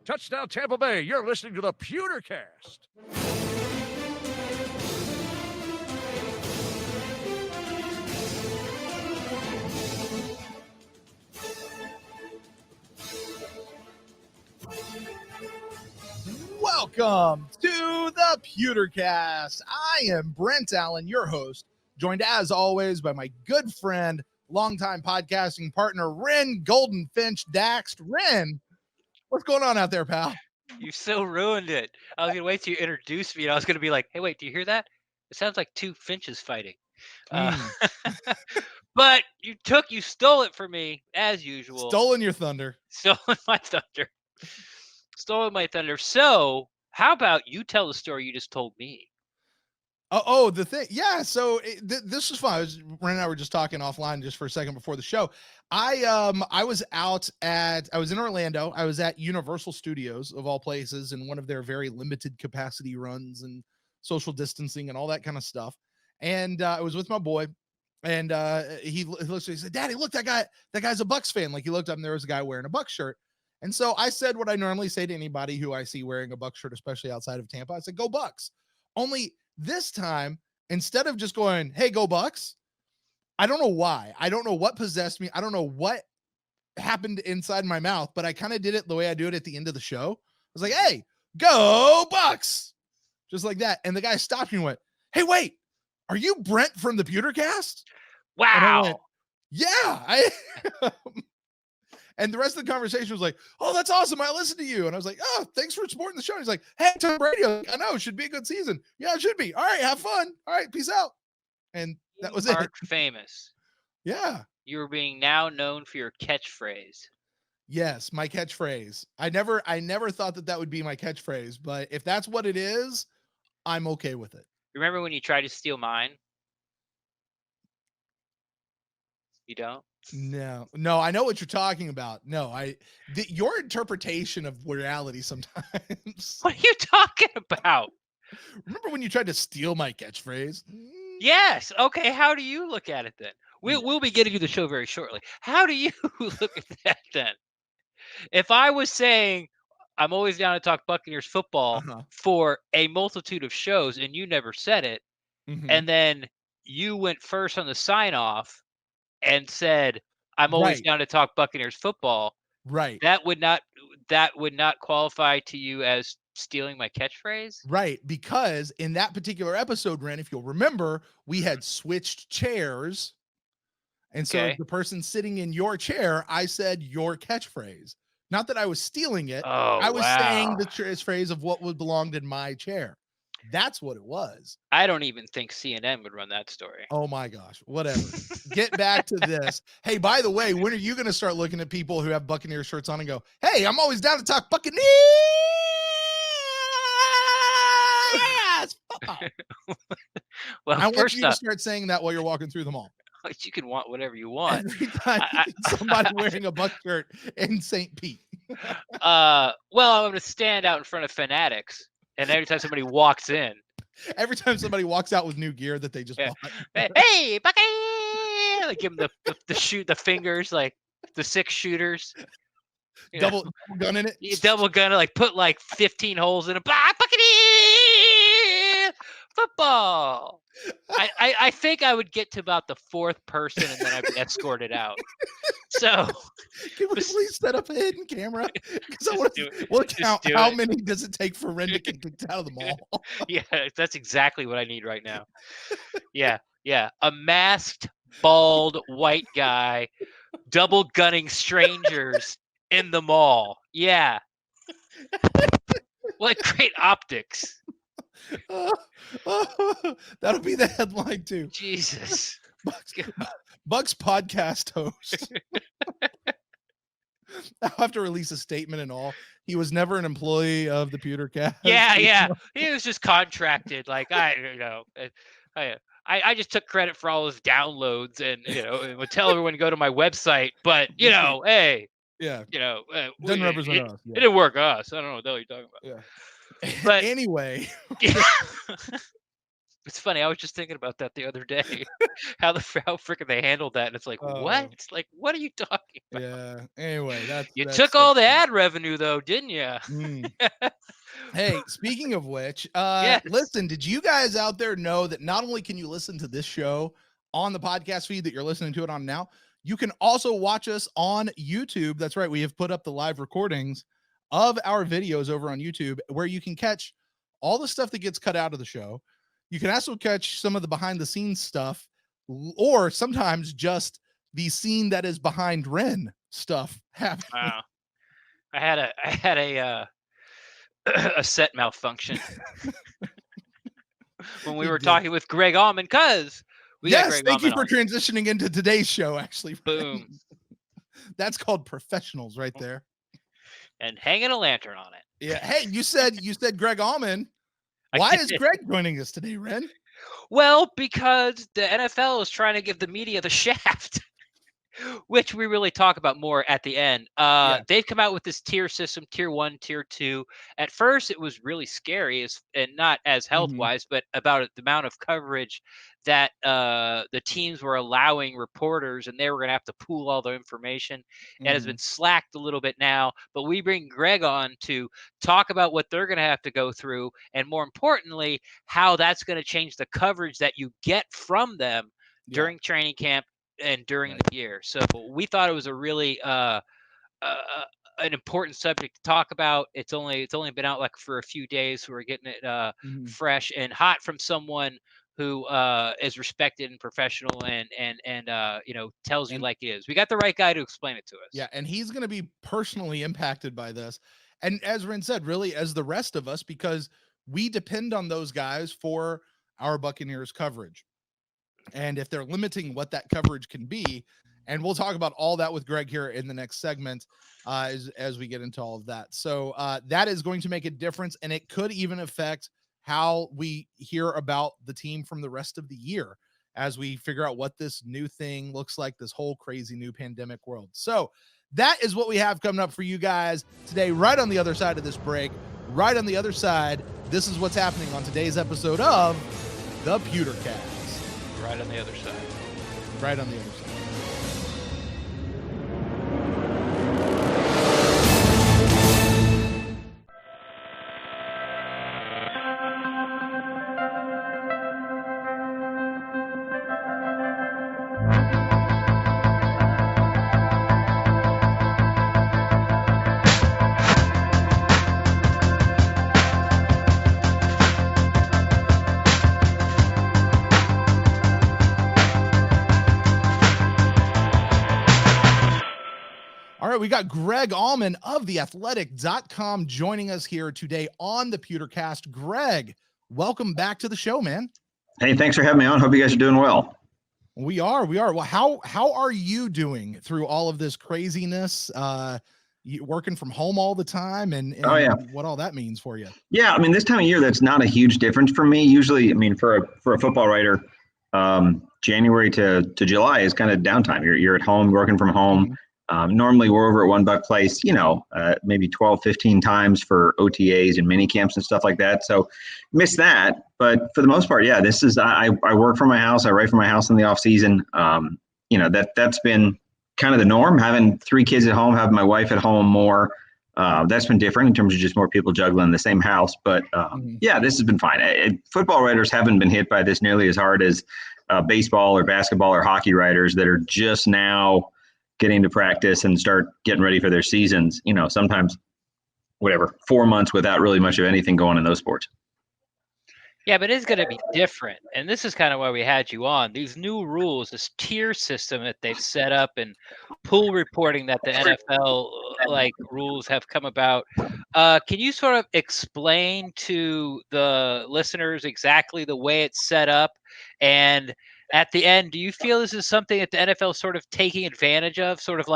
Touchdown Tampa Bay. You're listening to the Pewtercast. Welcome to the Pewtercast. I am Brent Allen, your host, joined as always by my good friend, longtime podcasting partner, Ren Goldenfinch Daxt. Ren, what's going on out there, pal? You so ruined it. I was going to wait till you introduced me, and I was going to be like, hey, wait, do you hear that? It sounds like two finches fighting. But you stole it from me, as usual. Stolen your thunder. Stolen my thunder. Stolen my thunder. So, how about you tell the story you just told me? The thing. Yeah, so this was fun. Ren and I were just talking offline just for a second before the show. I was in Orlando. I was at Universal Studios, of all places, in one of their very limited capacity runs and social distancing and all that kind of stuff. And I was with my boy, and he looks. He said, "Daddy, look, that guy's a Bucs fan." Like, he looked up and there was a guy wearing a Bucs shirt. And so I said what I normally say to anybody who I see wearing a Bucs shirt, especially outside of Tampa. I said, "Go Bucs." Only this time, instead of just going, "Hey, go Bucs," I don't know why. I don't know what possessed me. I don't know what happened inside my mouth, but I kind of did it the way I do it at the end of the show. I was like, "Hey, go Bucs." Just like that. And the guy stopped me and went, "Hey, wait, are you Brent from the Pewtercast?" Wow. And I went, "Yeah." And the rest of the conversation was like, "Oh, that's awesome. I listened to you." And I was like, "Oh, thanks for supporting the show." And he's like, "Hey, Tom Brady, I know it should be a good season." "Yeah, it should be. All right, have fun. All right, peace out." And that was it. Famous. Yeah. You're being now known for your catchphrase. Yes, my catchphrase. I never thought that would be my catchphrase, but if that's what it is, I'm okay with it. Remember when you tried to steal mine? You don't? No, I know what you're talking about. No, your interpretation of reality sometimes. What are you talking about? Remember when you tried to steal my catchphrase? Yes. Okay. How do you look at it then? We'll be getting to the show very shortly. How do you look at that then? If I was saying I'm always down to talk Buccaneers football for a multitude of shows and you never said it, and then you went first on the sign off and said I'm always down to talk Buccaneers football, right? That would not qualify to you as stealing my catchphrase? Right, because in that particular episode, Ren, if you'll remember, we had switched chairs. And so the person sitting in your chair, I said your catchphrase. Not that I was stealing it. I was saying the phrase of what would belonged in my chair. That's what it was. I don't even think CNN would run that story. Oh my gosh, whatever. Get back to this. Hey, by the way, when are you going to start looking at people who have Buccaneer shirts on and go, "Hey, I'm always down to talk Buccaneers"? Well, I want you to start saying that while you're walking through the mall. You can want whatever you want. Every time somebody wearing a Buck shirt in St. Pete. Well, I'm going to stand out in front of fanatics, and every time somebody walks in. Every time somebody walks out with new gear that they just bought. Hey, Buccaneers! Like, give them the fingers, like the 6 shooters. Double gun in it. Double gun, like put like 15 holes in a Buccaneers football. I think I would get to about the 4th person and then I'd be escorted out. So can we please set up a hidden camera? Because I want to look how many does it take for Ren to get kicked out of the mall? Yeah, that's exactly what I need right now. Yeah. A masked, bald, white guy double gunning strangers in the mall. Yeah. What great optics. That'll be the headline too. Jesus. Bucks podcast host. I'll have to release a statement and all. He was never an employee of the Pewtercast. Yeah. He was just contracted. Like, I just took credit for all his downloads and would tell everyone to go to my website. But hey. Yeah. Doesn't represent us. Yeah. It didn't work us. I don't know what the hell you're talking about. Yeah. But anyway. It's funny. I was just thinking about that the other day. how freaking they handled that, and it's like, what? Like, what are you talking about? Yeah. Anyway, that's You that's took so all the funny. ad revenue, though, didn't you? Mm. Hey, speaking of which, Yes. listen, did you guys out there know that not only can you listen to this show on the podcast feed that you're listening to it on now, you can also watch us on YouTube. That's right. We have put up the live recordings of our videos over on YouTube where you can catch all the stuff that gets cut out of the show. You can also catch some of the behind the scenes stuff, or sometimes just the scene that is behind Ren stuff happening. Wow. I had a set malfunction when we You were did. talking with Greg Auman, because we got Yes, Greg thank you Auman for on. transitioning into today's show, actually. Boom. That's called professionals right there. And hanging a lantern on it. Yeah. Hey, you said Greg Auman. Why is Greg joining us today, Ren? Well, because the NFL is trying to give the media the shaft, which we really talk about more at the end. They've come out with this tier system, tier 1, tier 2. At first, it was really scary, and not as health-wise, but about the amount of coverage that the teams were allowing reporters, and they were going to have to pool all the information. It has been slacked a little bit now, but we bring Greg on to talk about what they're going to have to go through, and more importantly, how that's going to change the coverage that you get from them during training camp and during the year. So we thought it was a really an important subject to talk about. It's only been out like for a few days, so we're getting it fresh and hot from someone who is respected and professional and tells you like it is. We got the right guy to explain it to us. Yeah, and he's going to be personally impacted by this. And as Ren said, really as the rest of us, because we depend on those guys for our Buccaneers coverage. And if they're limiting what that coverage can be, and we'll talk about all that with Greg here in the next segment as we get into all of that. So that is going to make a difference, and it could even affect how we hear about the team from the rest of the year as we figure out what this new thing looks like, this whole crazy new pandemic world. So that is what we have coming up for you guys today, right on the other side of this break. Right on the other side, this is what's happening on today's episode of the Pewtercast. Right on the other side. Right on the other side. We got Greg Auman of theathletic.com joining us here today on the Pewtercast. Greg, welcome back to the show, man. Hey, thanks for having me on. Hope you guys are doing well. We are. Well, how are you doing through all of this craziness? You working from home all the time and what all that means for you? Yeah, I mean, this time of year, that's not a huge difference for me. Usually, I mean, for a football writer, January to July is kind of downtime. You're at home, working from home. Normally we're over at One Buck Place, maybe 12, 15 times for OTAs and mini camps and stuff like that. So miss that. But for the most part, yeah, this is, I work from my house. I write from my house in the off season. That's been kind of the norm, having 3 kids at home, having my wife at home more. That's been different in terms of just more people juggling the same house. But yeah, this has been fine. Football writers haven't been hit by this nearly as hard as baseball or basketball or hockey writers that are just now getting to practice and start getting ready for their seasons, sometimes 4 months without really much of anything going in those sports. Yeah, but it's going to be different. And this is kind of why we had you on. These new rules, this tier system that they've set up and pool reporting that the NFL rules have come about. Can you sort of explain to the listeners exactly the way it's set up? And at the end, do you feel this is something that the NFL is sort of taking advantage of, sort of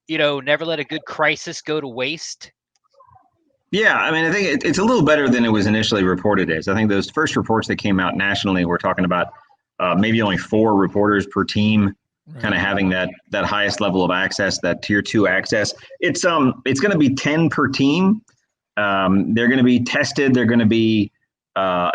never let a good crisis go to waste? Yeah, I mean, I think it's a little better than it was initially reported as. I think those first reports that came out nationally were talking about maybe only 4 reporters per team, kind of having that highest level of access, that tier 2 access. It's going to be 10 per team. They're going to be tested. They're going to be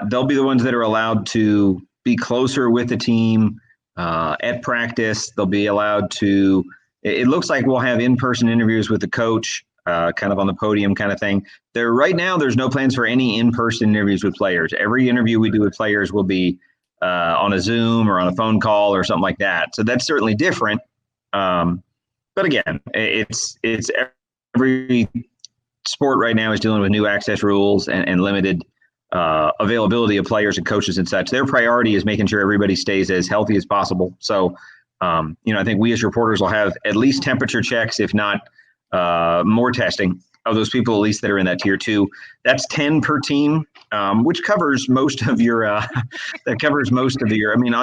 they'll be the ones that are allowed to be closer with the team at practice. They'll be allowed to, it looks like we'll have in-person interviews with the coach, kind of on the podium kind of thing. Right now, there's no plans for any in-person interviews with players. Every interview we do with players will be on a Zoom or on a phone call or something like that. So that's certainly different. But again, it's every sport right now is dealing with new access rules and limited availability of players and coaches and such. Their priority is making sure everybody stays as healthy as possible. So, I think we as reporters will have at least temperature checks, if not more testing of those people, at least that are in that tier 2. That's 10 per team, which covers most of your, on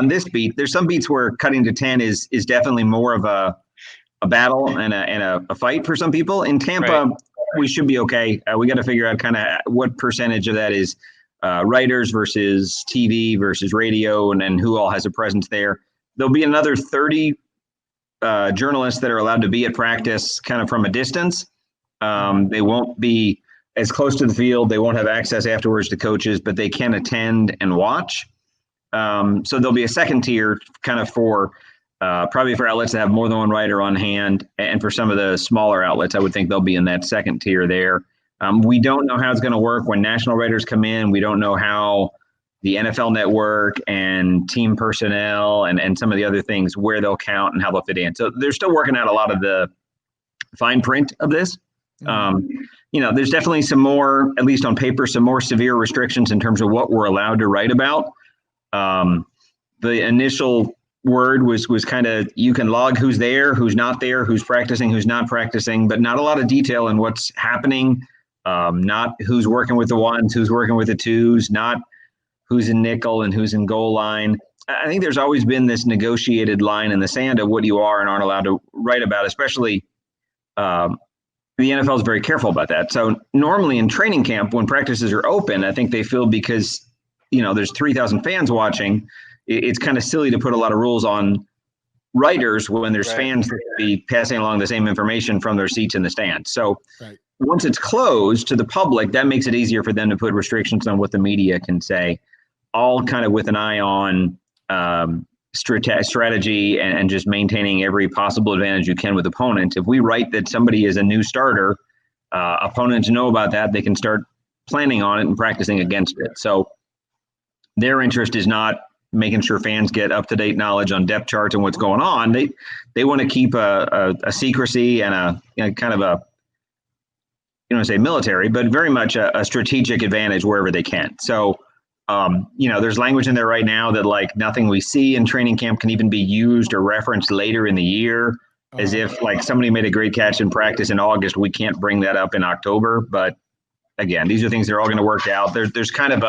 this beat, there's some beats where cutting to 10 is definitely more of a battle and a fight for some people. In Tampa, right, we should be okay. We got to figure out kind of what percentage of that is writers versus TV versus radio, and who all has a presence there. There'll be another 30 journalists that are allowed to be at practice kind of from a distance. They won't be as close to the field. They won't have access afterwards to coaches, but they can attend and watch. So there'll be a second tier kind of for probably for outlets that have more than one writer on hand. And for some of the smaller outlets, I would think they'll be in that second tier there. We don't know how it's going to work when national writers come in. We don't know how the NFL network and team personnel and some of the other things, where they'll count and how they'll fit in. So they're still working out a lot of the fine print of this. There's definitely some more, at least on paper, some more severe restrictions in terms of what we're allowed to write about. The initial word was kind of, you can log who's there, who's not there, who's practicing, who's not practicing, but not a lot of detail in what's happening. Not who's working with the ones, who's working with the twos, not who's in nickel and who's in goal line. I think there's always been this negotiated line in the sand of what you are and aren't allowed to write about, especially the NFL is very careful about that. So normally in training camp, when practices are open, I think they feel because, there's 3,000 fans watching, it's kind of silly to put a lot of rules on writers when there's fans that could be passing along the same information from their seats in the stands. So once it's closed to the public, that makes it easier for them to put restrictions on what the media can say, all kind of with an eye on strategy and just maintaining every possible advantage you can with opponents. If we write that somebody is a new starter, opponents know about that. They can start planning on it and practicing against it. So their interest is not making sure fans get up-to-date knowledge on depth charts and what's going on. They want to keep a secrecy and a kind of a, say military, but very much a strategic advantage wherever they can. So, there's language in there right now that like nothing we see in training camp can even be used or referenced later in the year, as if like somebody made a great catch in practice in August. We can't bring that up in October. But again, these are things that are all going to work out. There's kind of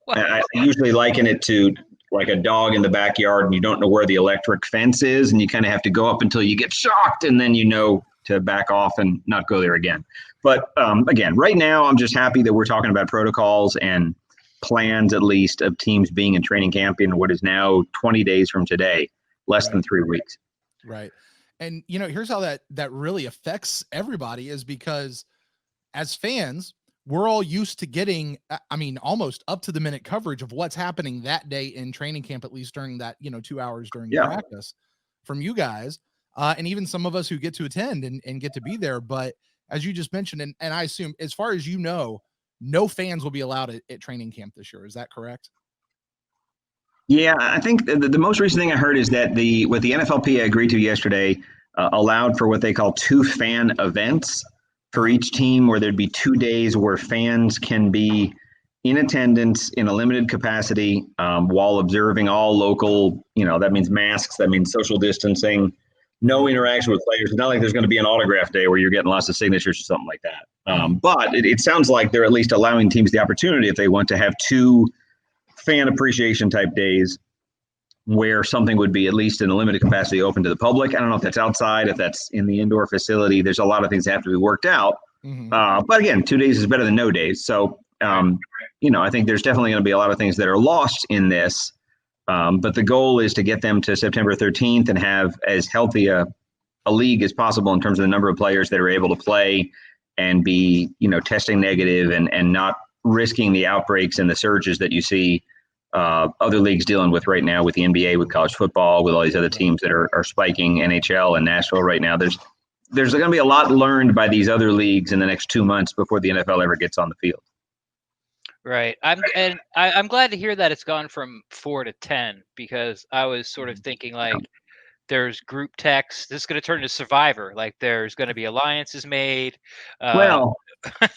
I usually liken it to like a dog in the backyard and you don't know where the electric fence is, and you kind of have to go up until you get shocked, and then to back off and not go there again. But again, right now, I'm just happy that we're talking about protocols and plans, at least, of teams being in training camp in what is now 20 days from today, less than 3 weeks. Right. And, here's how that really affects everybody, is because as fans, we're all used to getting, almost up to the minute coverage of what's happening that day in training camp, at least during that, 2 hours during practice from you guys. And even some of us who get to attend and get to be there. But as you just mentioned, and I assume, as far as no fans will be allowed at training camp this year. Is that correct? Yeah, I think the most recent thing I heard is that what the NFLPA agreed to yesterday allowed for what they call 2 fan events for each team, where there'd be 2 days where fans can be in attendance in a limited capacity while observing all local, that means masks, that means social distancing, no interaction with players. It's not like there's going to be an autograph day where you're getting lots of signatures or something like that. But it sounds like they're at least allowing teams the opportunity, if they want to have 2 fan appreciation type days where something would be, at least in a limited capacity, open to the public. I don't know if that's outside, if that's in the indoor facility. There's a lot of things that have to be worked out. But again, 2 days is better than no days. So, I think there's definitely going to be a lot of things that are lost in this. But the goal is to get them to September 13th and have as healthy a league as possible in terms of the number of players that are able to play and be, testing negative and not risking the outbreaks and the surges that you see other leagues dealing with right now, with the NBA, with college football, with all these other teams that are spiking, NHL and Nashville right now. There's going to be a lot learned by these other leagues in the next 2 months before the NFL ever gets on the field. Right. I'm glad to hear that it's gone from 4 to 10, because I was sort of thinking like there's group text. This is going to turn into Survivor. Like there's going to be alliances made. Well,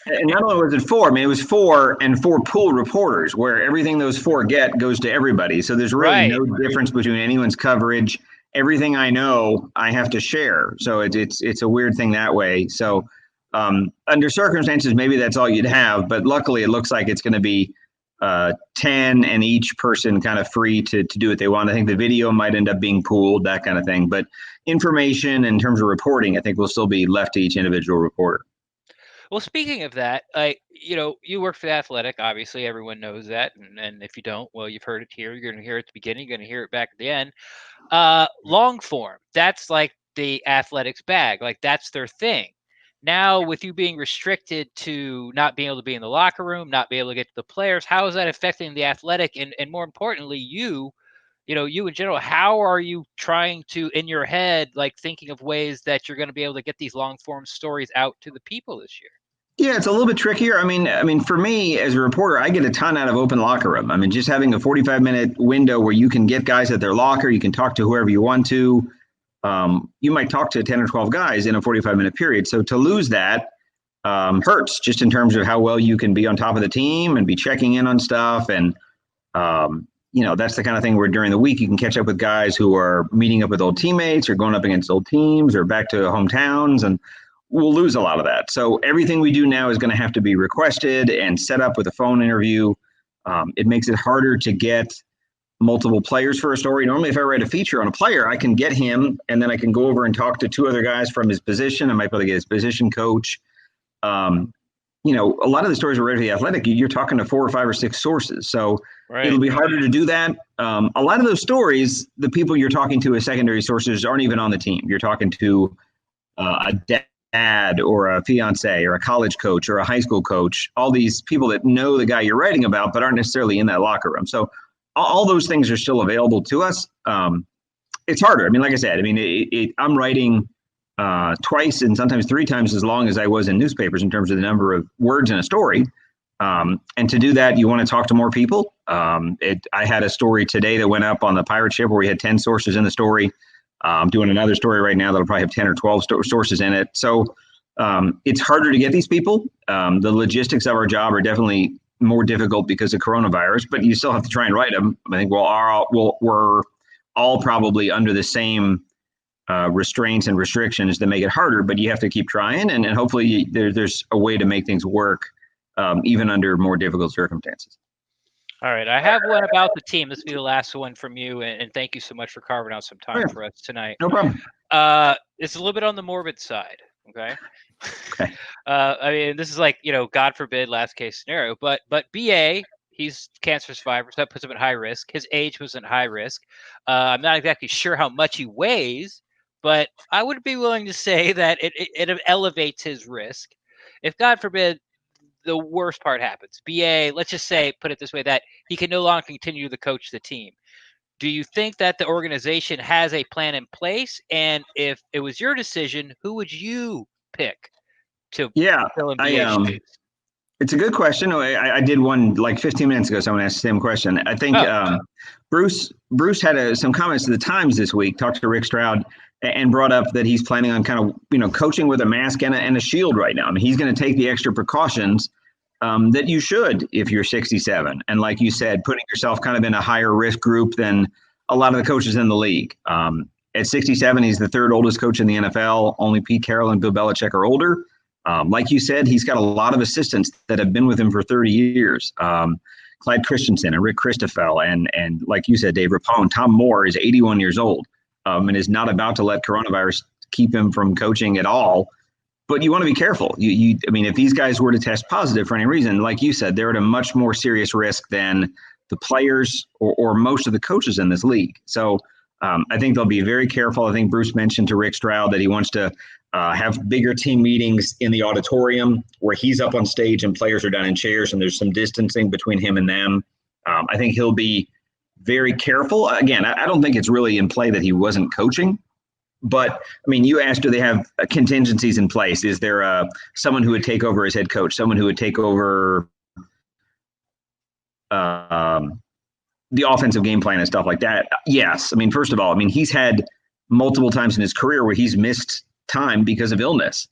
and not only was it 4, I mean, it was 4 and 4 pool reporters, where everything those 4 get goes to everybody. So there's really no difference between anyone's coverage. Everything I know, I have to share. So it's a weird thing that way. So under circumstances, maybe that's all you'd have. But luckily, it looks like it's going to be 10 and each person kind of free to do what they want. I think the video might end up being pooled, that kind of thing. But information in terms of reporting, I think will still be left to each individual reporter. Well, speaking of that, you work for The Athletic. Obviously, everyone knows that. And if you don't, well, you've heard it here. You're going to hear it at the beginning. You're going to hear it back at the end. Long form, that's like the Athletics bag. Like that's their thing. Now, with you being restricted to not being able to be in the locker room, not be able to get to the players, how is that affecting The Athletic? And more importantly, you in general, how are you trying to, in your head, like thinking of ways that you're going to be able to get these long form stories out to the people this year? Yeah, it's a little bit trickier. I mean, for me as a reporter, I get a ton out of open locker room. I mean, just having a 45-minute window where you can get guys at their locker, you can talk to whoever you want to. You might talk to 10 or 12 guys in a 45-minute period. So to lose that hurts, just in terms of how well you can be on top of the team and be checking in on stuff. And, that's the kind of thing where during the week you can catch up with guys who are meeting up with old teammates or going up against old teams or back to hometowns, and we'll lose a lot of that. So everything we do now is going to have to be requested and set up with a phone interview. It makes it harder to get multiple players for a story. Normally, if I write a feature on a player, I can get him and then I can go over and talk to 2 other guys from his position. I might be able to get his position coach. A lot of the stories we're writing for The Athletic, you're talking to 4 or 5 or 6 sources. So it'll be harder to do that. A lot of those stories, the people you're talking to as secondary sources aren't even on the team. You're talking to a dad or a fiance or a college coach or a high school coach, all these people that know the guy you're writing about but aren't necessarily in that locker room. So all those things are still available to us. It's harder. I mean, like I said, I'm writing twice and sometimes 3 times as long as I was in newspapers in terms of the number of words in a story. And to do that, you want to talk to more people. I had a story today that went up on the pirate ship where we had 10 sources in the story. I'm doing another story right now that'll probably have 10 or 12 sources in it. So it's harder to get these people. The logistics of our job are definitely more difficult because of coronavirus, but you still have to try and write them. I think we're all probably under the same restraints and restrictions that make it harder, but you have to keep trying, and hopefully there's a way to make things work even under more difficult circumstances. All right, I have one about the team. This will be the last one from you, and thank you so much for carving out some time for us tonight. No problem. It's a little bit on the morbid side, okay? Okay. This is like, God forbid, last case scenario, but BA, he's cancer survivor, so that puts him at high risk. His age was at high risk. I'm not exactly sure how much he weighs, but I would be willing to say that it elevates his risk. If, God forbid, the worst part happens, BA, let's just say, put it this way, that he can no longer continue to coach the team. Do you think that the organization has a plan in place? And if it was your decision, who would you pick to fill in BA's shoes? It's a good question. I did one like 15 minutes ago. Someone asked the same question. I think Bruce had some comments to the Times this week, talked to Rick Stroud, and brought up that he's planning on kind of, coaching with a mask and a shield right now. I mean, he's going to take the extra precautions that you should if you're 67. And like you said, putting yourself kind of in a higher risk group than a lot of the coaches in the league. At 67, he's the 3rd oldest coach in the NFL. Only Pete Carroll and Bill Belichick are older. Like you said, he's got a lot of assistants that have been with him for 30 years. Clyde Christensen and Rick Christoffel and like you said, Dave Rapone. Tom Moore is 81 years old and is not about to let coronavirus keep him from coaching at all. But you want to be careful. If these guys were to test positive for any reason, like you said, they're at a much more serious risk than the players or most of the coaches in this league. So I think they'll be very careful. I think Bruce mentioned to Rick Stroud that he wants to have bigger team meetings in the auditorium where he's up on stage and players are down in chairs and there's some distancing between him and them. I think he'll be very careful. Again, I don't think it's really in play that he wasn't coaching. But, I mean, you asked, do they have contingencies in place? Is there someone who would take over as head coach, someone who would take over the offensive game plan and stuff like that? Yes. I mean, first of all, he's had multiple times in his career where he's missed time because of illness,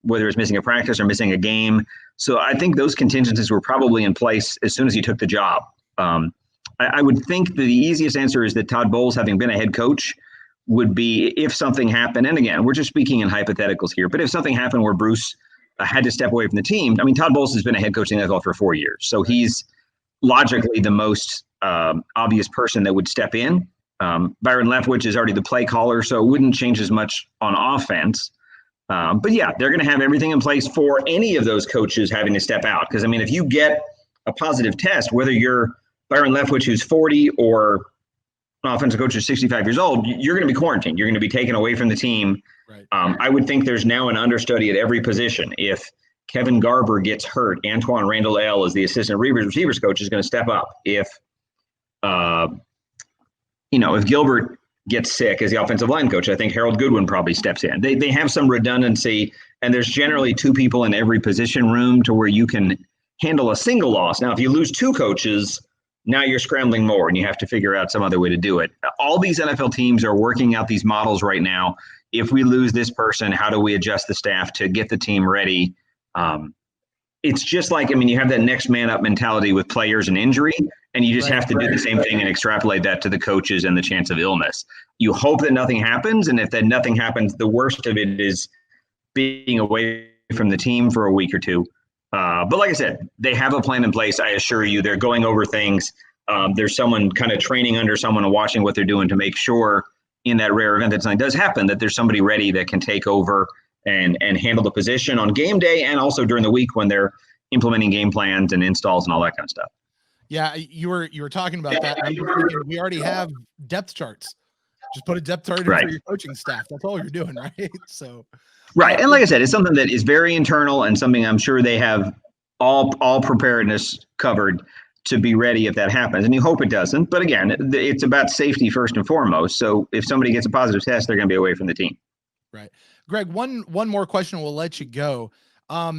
whether it's missing a practice or missing a game. So I think those contingencies were probably in place as soon as he took the job. I would think that the easiest answer is that Todd Bowles, having been a head coach, would be if something happened, and again, we're just speaking in hypotheticals here, but if something happened where Bruce had to step away from the team, Todd Bowles has been a head coach in the NFL for 4 years, so he's logically the most obvious person that would step in. Byron Leftwich is already the play caller, so it wouldn't change as much on offense. But yeah, they're going to have everything in place for any of those coaches having to step out. Because, if you get a positive test, whether you're Byron Leftwich, who's 40, or an offensive coach who's 65 years old, you're going to be quarantined. You're going to be taken away from the team. Right. I would think there's now an understudy at every position. If Kevin Garber gets hurt, Antoine Randall L, as the assistant receivers coach, is going to step up. If Gilbert gets sick as the offensive line coach, I think Harold Goodwin probably steps in. They have some redundancy, and there's generally 2 people in every position room to where you can handle a single loss. Now, if you lose 2 coaches, now you're scrambling more and you have to figure out some other way to do it. All these NFL teams are working out these models right now. If we lose this person, how do we adjust the staff to get the team ready? It's just like, you have that next man up mentality with players and injury, and you just have to do the same thing and extrapolate that to the coaches and the chance of illness. You hope that nothing happens, and if that nothing happens, the worst of it is being away from the team for a week or 2. But like I said, they have a plan in place. I assure you, they're going over things. There's someone kind of training under someone and watching what they're doing to make sure in that rare event that something does happen, that there's somebody ready that can take over and handle the position on game day and also during the week when they're implementing game plans and installs and all that kind of stuff. Yeah, you were talking about that. I'm thinking we already have depth charts. Just put a depth chart in for your coaching staff. That's all you're doing, right? So, right. And like I said, it's something that is very internal and something I'm sure they have all preparedness covered to be ready if that happens. And you hope it doesn't. But again, it's about safety first and foremost. So if somebody gets a positive test, they're going to be away from the team. Right. Greg, one more question, we'll let you go.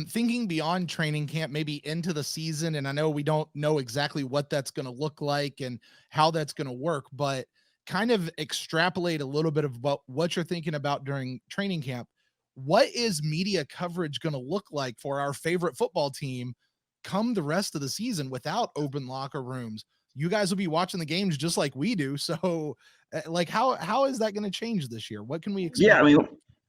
Thinking beyond training camp, maybe into the season, and I know we don't know exactly what that's going to look like and how that's going to work, but kind of extrapolate a little bit of what you're thinking about during training camp. What is media coverage going to look like for our favorite football team come the rest of the season without open locker rooms? You guys will be watching the games just like we do. So how is that going to change this year? What can we expect? Yeah,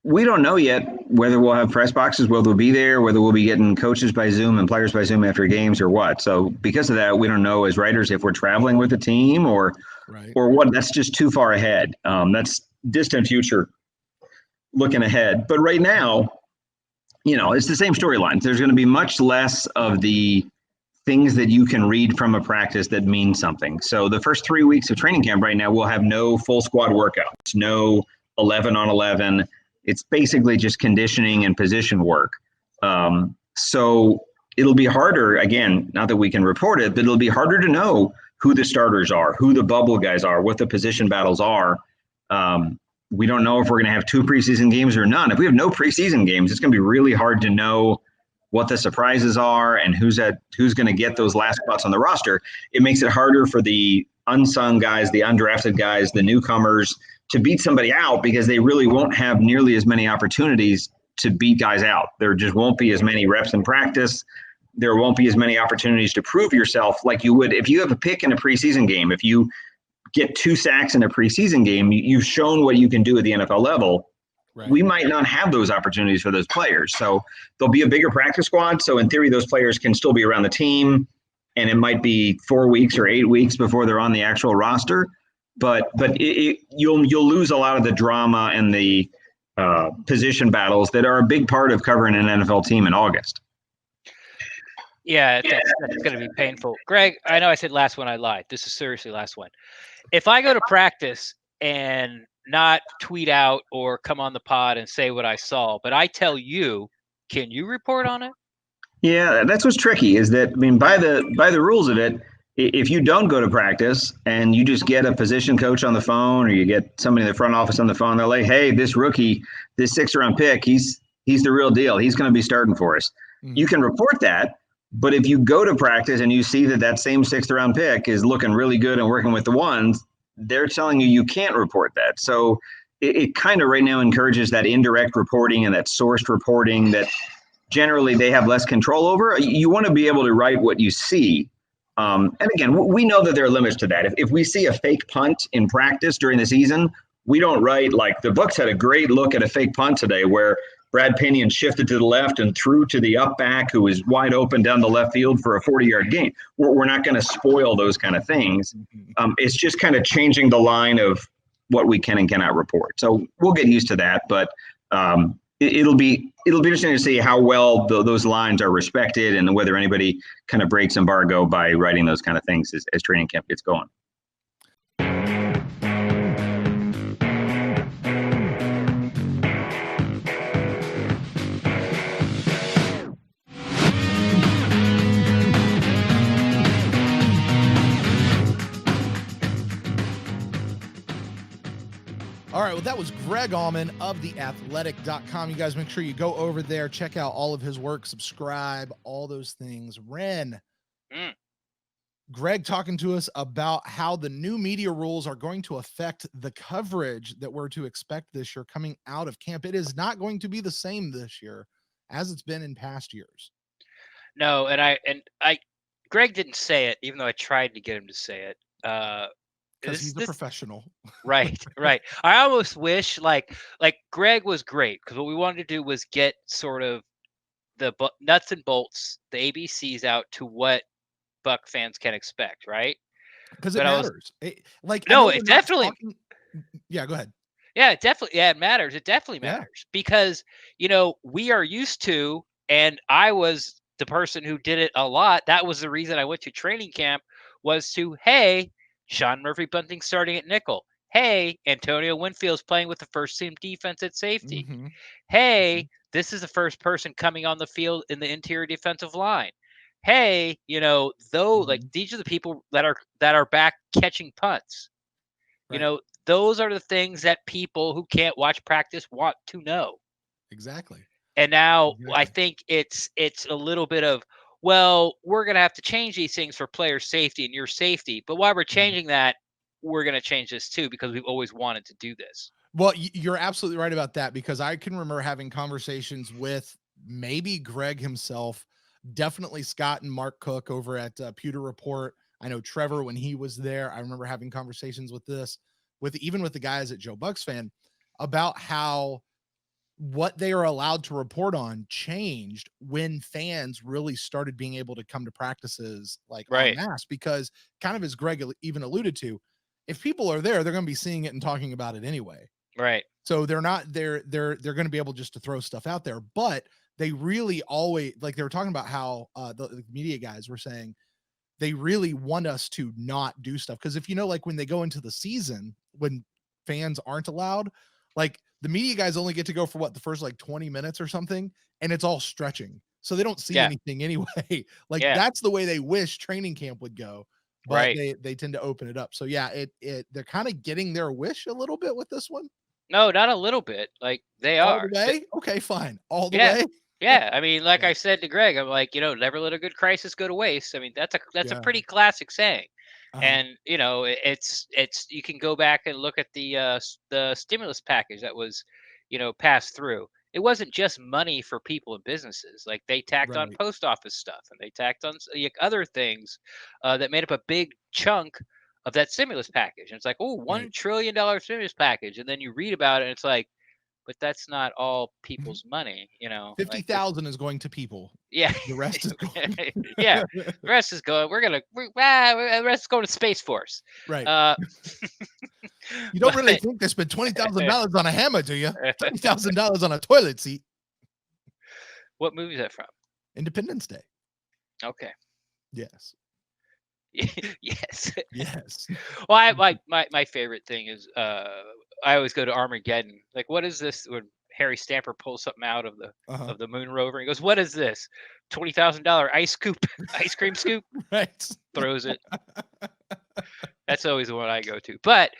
we don't know yet whether we'll have press boxes, whether we'll be there, whether we'll be getting coaches by Zoom and players by Zoom after games or what. So because of that, we don't know as writers if we're traveling with the team or what. That's just too far ahead. That's distant future looking ahead. But right now, it's the same storyline. There's going to be much less of the things that you can read from a practice that mean something. So the first 3 weeks of training camp right now, we'll have no full squad workouts, no 11 on 11. It's basically just conditioning and position work. So it'll be harder, again, not that we can report it, but it'll be harder to know who the starters are, who the bubble guys are, what the position battles are. We don't know if we're going to have 2 preseason games or none. If we have no preseason games, it's going to be really hard to know what the surprises are and who's going to get those last spots on the roster. It makes it harder for the unsung guys, the undrafted guys, the newcomers to beat somebody out because they really won't have nearly as many opportunities to beat guys out. There just won't be as many reps in practice. There won't be as many opportunities to prove yourself like you would if you have a pick in a preseason game. If you get 2 sacks in a preseason game, you've shown what you can do at the NFL level. Right. We might not have those opportunities for those players. So there'll be a bigger practice squad. So in theory, those players can still be around the team, and it might be 4 weeks or 8 weeks before they're on the actual roster. But you'll lose a lot of the drama and the position battles that are a big part of covering an NFL team in August. Yeah, that's going to be painful. Greg, I know I said last one, I lied. This is seriously last one. If I go to practice and not tweet out or come on the pod and say what I saw, but I tell you, can you report on it? Yeah, that's what's tricky is that, I mean, by the rules of it, if you don't go to practice and you just get a position coach on the phone or you get somebody in the front office on the phone, they're like, hey, this rookie, this 6th-round pick, he's the real deal. He's going to be starting for us. Mhm. You can report that, but if you go to practice and you see that same 6th-round pick is looking really good and working with the ones, they're telling you can't report that. So it kind of right now encourages that indirect reporting and that sourced reporting that generally they have less control over. You want to be able to write what you see. And again, we know that there are limits to that. If we see a fake punt in practice during the season, we don't write like the Bucs had a great look at a fake punt today where Brad Pinion shifted to the left and threw to the up back who was wide open down the left field for a 40-yard gain. We're not going to spoil those kind of things. It's just kind of changing the line of what we can and cannot report. So we'll get used to that, but it'll be interesting to see how well those lines are respected and whether anybody kind of breaks embargo by writing those kind of things as training camp gets going. All right, well, that was Greg Auman of theathletic.com. You guys make sure you go over there, check out all of his work, subscribe, all those things. Ren, Greg talking to us about how the new media rules are going to affect the coverage that we're to expect this year coming out of camp. It is not going to be the same this year as it's been in past years. No, and I Greg didn't say it, even though I tried to get him to say it. Because he's a professional. Right. I almost wish like Greg was great because what we wanted to do was get sort of the nuts and bolts, the ABCs out to what Buck fans can expect, right? Because it matters. It definitely. Yeah, go ahead. Yeah, it definitely. Yeah, it matters. It definitely matters because we are used to, and I was the person who did it a lot. That was the reason I went to training camp was to, hey, Sean Murphy Bunting starting at nickel. Hey, Antonio Winfield's playing with the first team defense at safety. Mm-hmm. Hey, this is the first person coming on the field in the interior defensive line. Hey, like these are the people that are back catching punts. Right. Those are the things that people who can't watch practice want to know. Exactly. And now I think it's a little bit of, well, we're going to have to change these things for player safety and your safety. But while we're changing that, we're going to change this too because we've always wanted to do this. Well, you're absolutely right about that because I can remember having conversations with maybe Greg himself, definitely Scott and Mark Cook over at Pewter Report. I know Trevor when he was there. I remember having conversations with even with the guys at Joe Bucks Fan about how what they are allowed to report on changed when fans really started being able to come to practices like en masse, because kind of as Greg even alluded to, if people are there, they're going to be seeing it and talking about it anyway. Right. So they're going to be able just to throw stuff out there, but they really always, like they were talking about how the media guys were saying they really want us to not do stuff. Cause if like when they go into the season, when fans aren't allowed, like the media guys only get to go for the first like 20 minutes or something. And it's all stretching. So they don't see anything anyway. That's the way they wish training camp would go, but they tend to open it up. So yeah, they're kind of getting their wish a little bit with this one. No, not a little bit. Like they all are. The way? Okay, fine. All the way. Yeah. I mean, like I said to Greg, I'm like, never let a good crisis go to waste. I mean, that's a pretty classic saying. And it's you can go back and look at the stimulus package that was, passed through. It wasn't just money for people and businesses. Like they tacked on post office stuff and they tacked on other things that made up a big chunk of that stimulus package. And it's like, oh, $1 trillion stimulus package. And then you read about it and it's like, but that's not all people's money, 50,000 is going to people. Yeah. The rest is going. The rest is going. The rest is going to Space Force. Right. You don't really think they spent $20,000 on a hammer, do you? $30,000 on a toilet seat. What movie is that from? Independence Day. Okay. Yes. Yes. Yes. Well, my favorite thing is I always go to Armageddon. Like, what is this? When Harry Stamper pulls something out of the moon rover, he goes, "What is this? $20,000 ice cream scoop." Right. Throws it. That's always the one I go to. But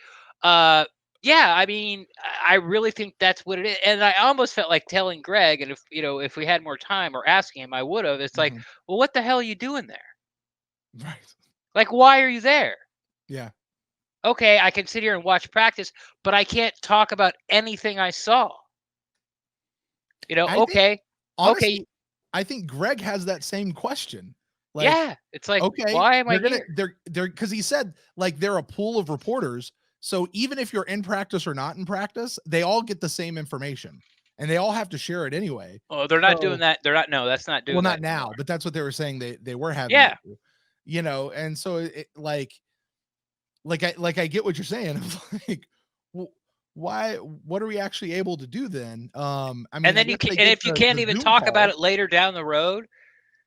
yeah, I mean, I really think that's what it is. And I almost felt like telling Greg, and if we had more time or asking him, I would have. It's like, well, what the hell are you doing there? Right. Like, why are you there? Yeah. Okay, I can sit here and watch practice, but I can't talk about anything I saw. Okay. Honestly, I think Greg has that same question. Like, yeah, it's like, okay, why am I here? They're because he said like they're a pool of reporters. So even if you're in practice or not in practice, they all get the same information and they all have to share it anyway. Oh, they're not doing that. They're not. No, that's not doing. Well, that not now, anymore. but that's what they were saying they were having. Yeah. To do, and so it I get what you're saying. Like, why? What are we actually able to do then? I mean, and then if you can't even talk about it later down the road,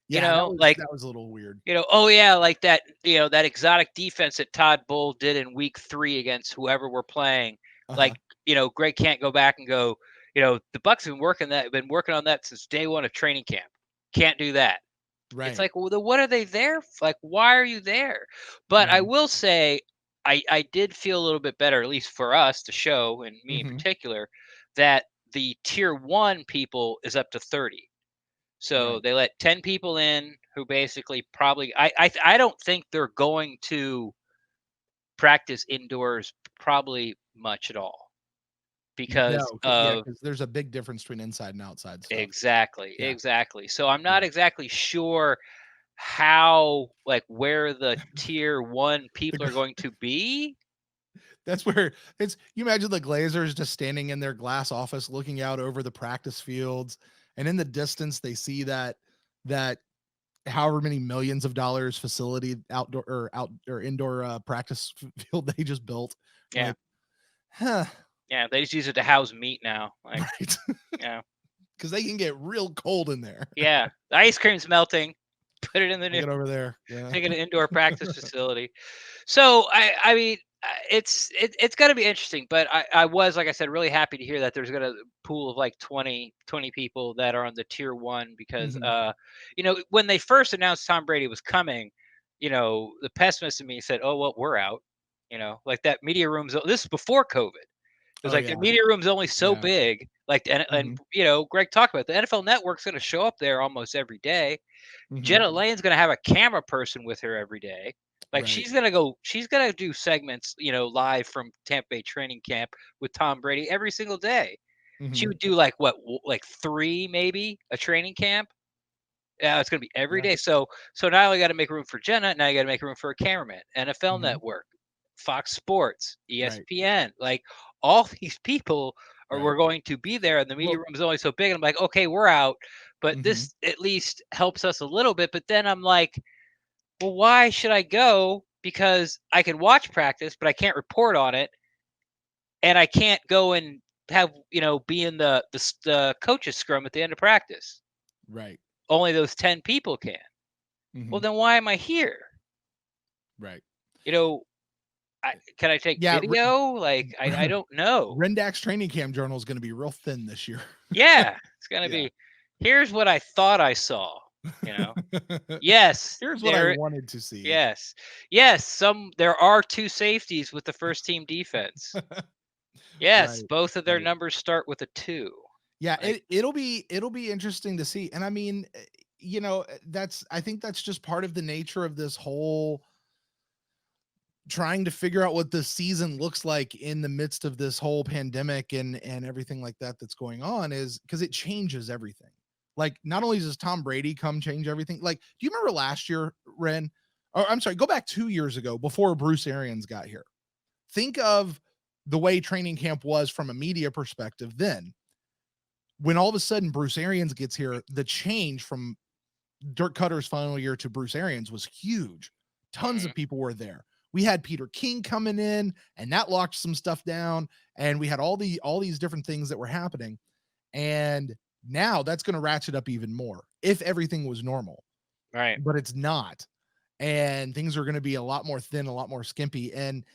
that was a little weird. Oh yeah, like that, that exotic defense that Todd Bull did in week 3 against whoever we're playing. Like, Greg can't go back and go, the Bucs have been working on that since day 1 of training camp. Can't do that. Right. It's like, well, then what are they there for? Like, why are you there? But I will say, I did feel a little bit better, at least for us, the show, and me in particular, that the tier 1 people is up to 30. So they let 10 people in who basically probably I don't think they're going to practice indoors probably much at all because there's a big difference between inside and outside stuff. Exactly. So I'm not exactly sure how, like, where the tier 1 people are going to be. That's where you imagine the Glazers just standing in their glass office looking out over the practice fields, and in the distance they see that however many millions of dollars facility outdoor or indoor practice field they just built. Yeah. Like, yeah, they just use it to house meat now. Like, right. Yeah. Because they can get real cold in there. Yeah. The ice cream's melting. Put it in the Get over there. Yeah. Take an indoor practice facility. So I mean, it's going to be interesting, but I was, like I said, really happy to hear that there's going to pool of like 20 people that are on the tier 1 because when they first announced Tom Brady was coming, the pessimist in me said, oh well, we're out. Like that media room's, this is before COVID. It was the media room's only so big, like, and Greg talked about it. The NFL Network's going to show up there almost every day. Jenna Lane's going to have a camera person with her every day. Like, she's going to do segments, live from Tampa Bay training camp with Tom Brady every single day. She would do like 3 maybe a training camp. Yeah, it's going to be every day. So now I got to make room for Jenna. Now you got to make room for a cameraman. NFL Network, Fox Sports, ESPN, like all these people were going to be there, and the media room is only so big. And I'm like, okay, we're out, but this at least helps us a little bit. But then I'm like, well, why should I go? Because I can watch practice, but I can't report on it, and I can't go and have be in the coaches scrum at the end of practice. Right. Only those 10 people can. Well, then why am I here? Right. Can I take video? Like, I don't know. Rendak's training camp journal is going to be real thin this year. Yeah, it's going to be. Here's what I thought I saw. Yes. Here's what I wanted to see. Yes. There are 2 safeties with the first team defense. Yes, both of their numbers start with a 2. Yeah, it'll be interesting to see. And I mean, I think that's just part of the nature of this whole trying to figure out what the season looks like in the midst of this whole pandemic and everything like that that's going on, is because it changes everything. Like, not only does Tom Brady come change everything, like, do you remember last year, Ren? Or I'm sorry, go back 2 years ago before Bruce Arians got here. Think of the way training camp was from a media perspective then. When all of a sudden Bruce Arians gets here, the change from Dirk Cutter's final year to Bruce Arians was huge. Tons of people were there. We had Peter King coming in, and that locked some stuff down. And we had all these different things that were happening. And now that's going to ratchet up even more if everything was normal. Right. But it's not. And things are going to be a lot more thin, a lot more skimpy. And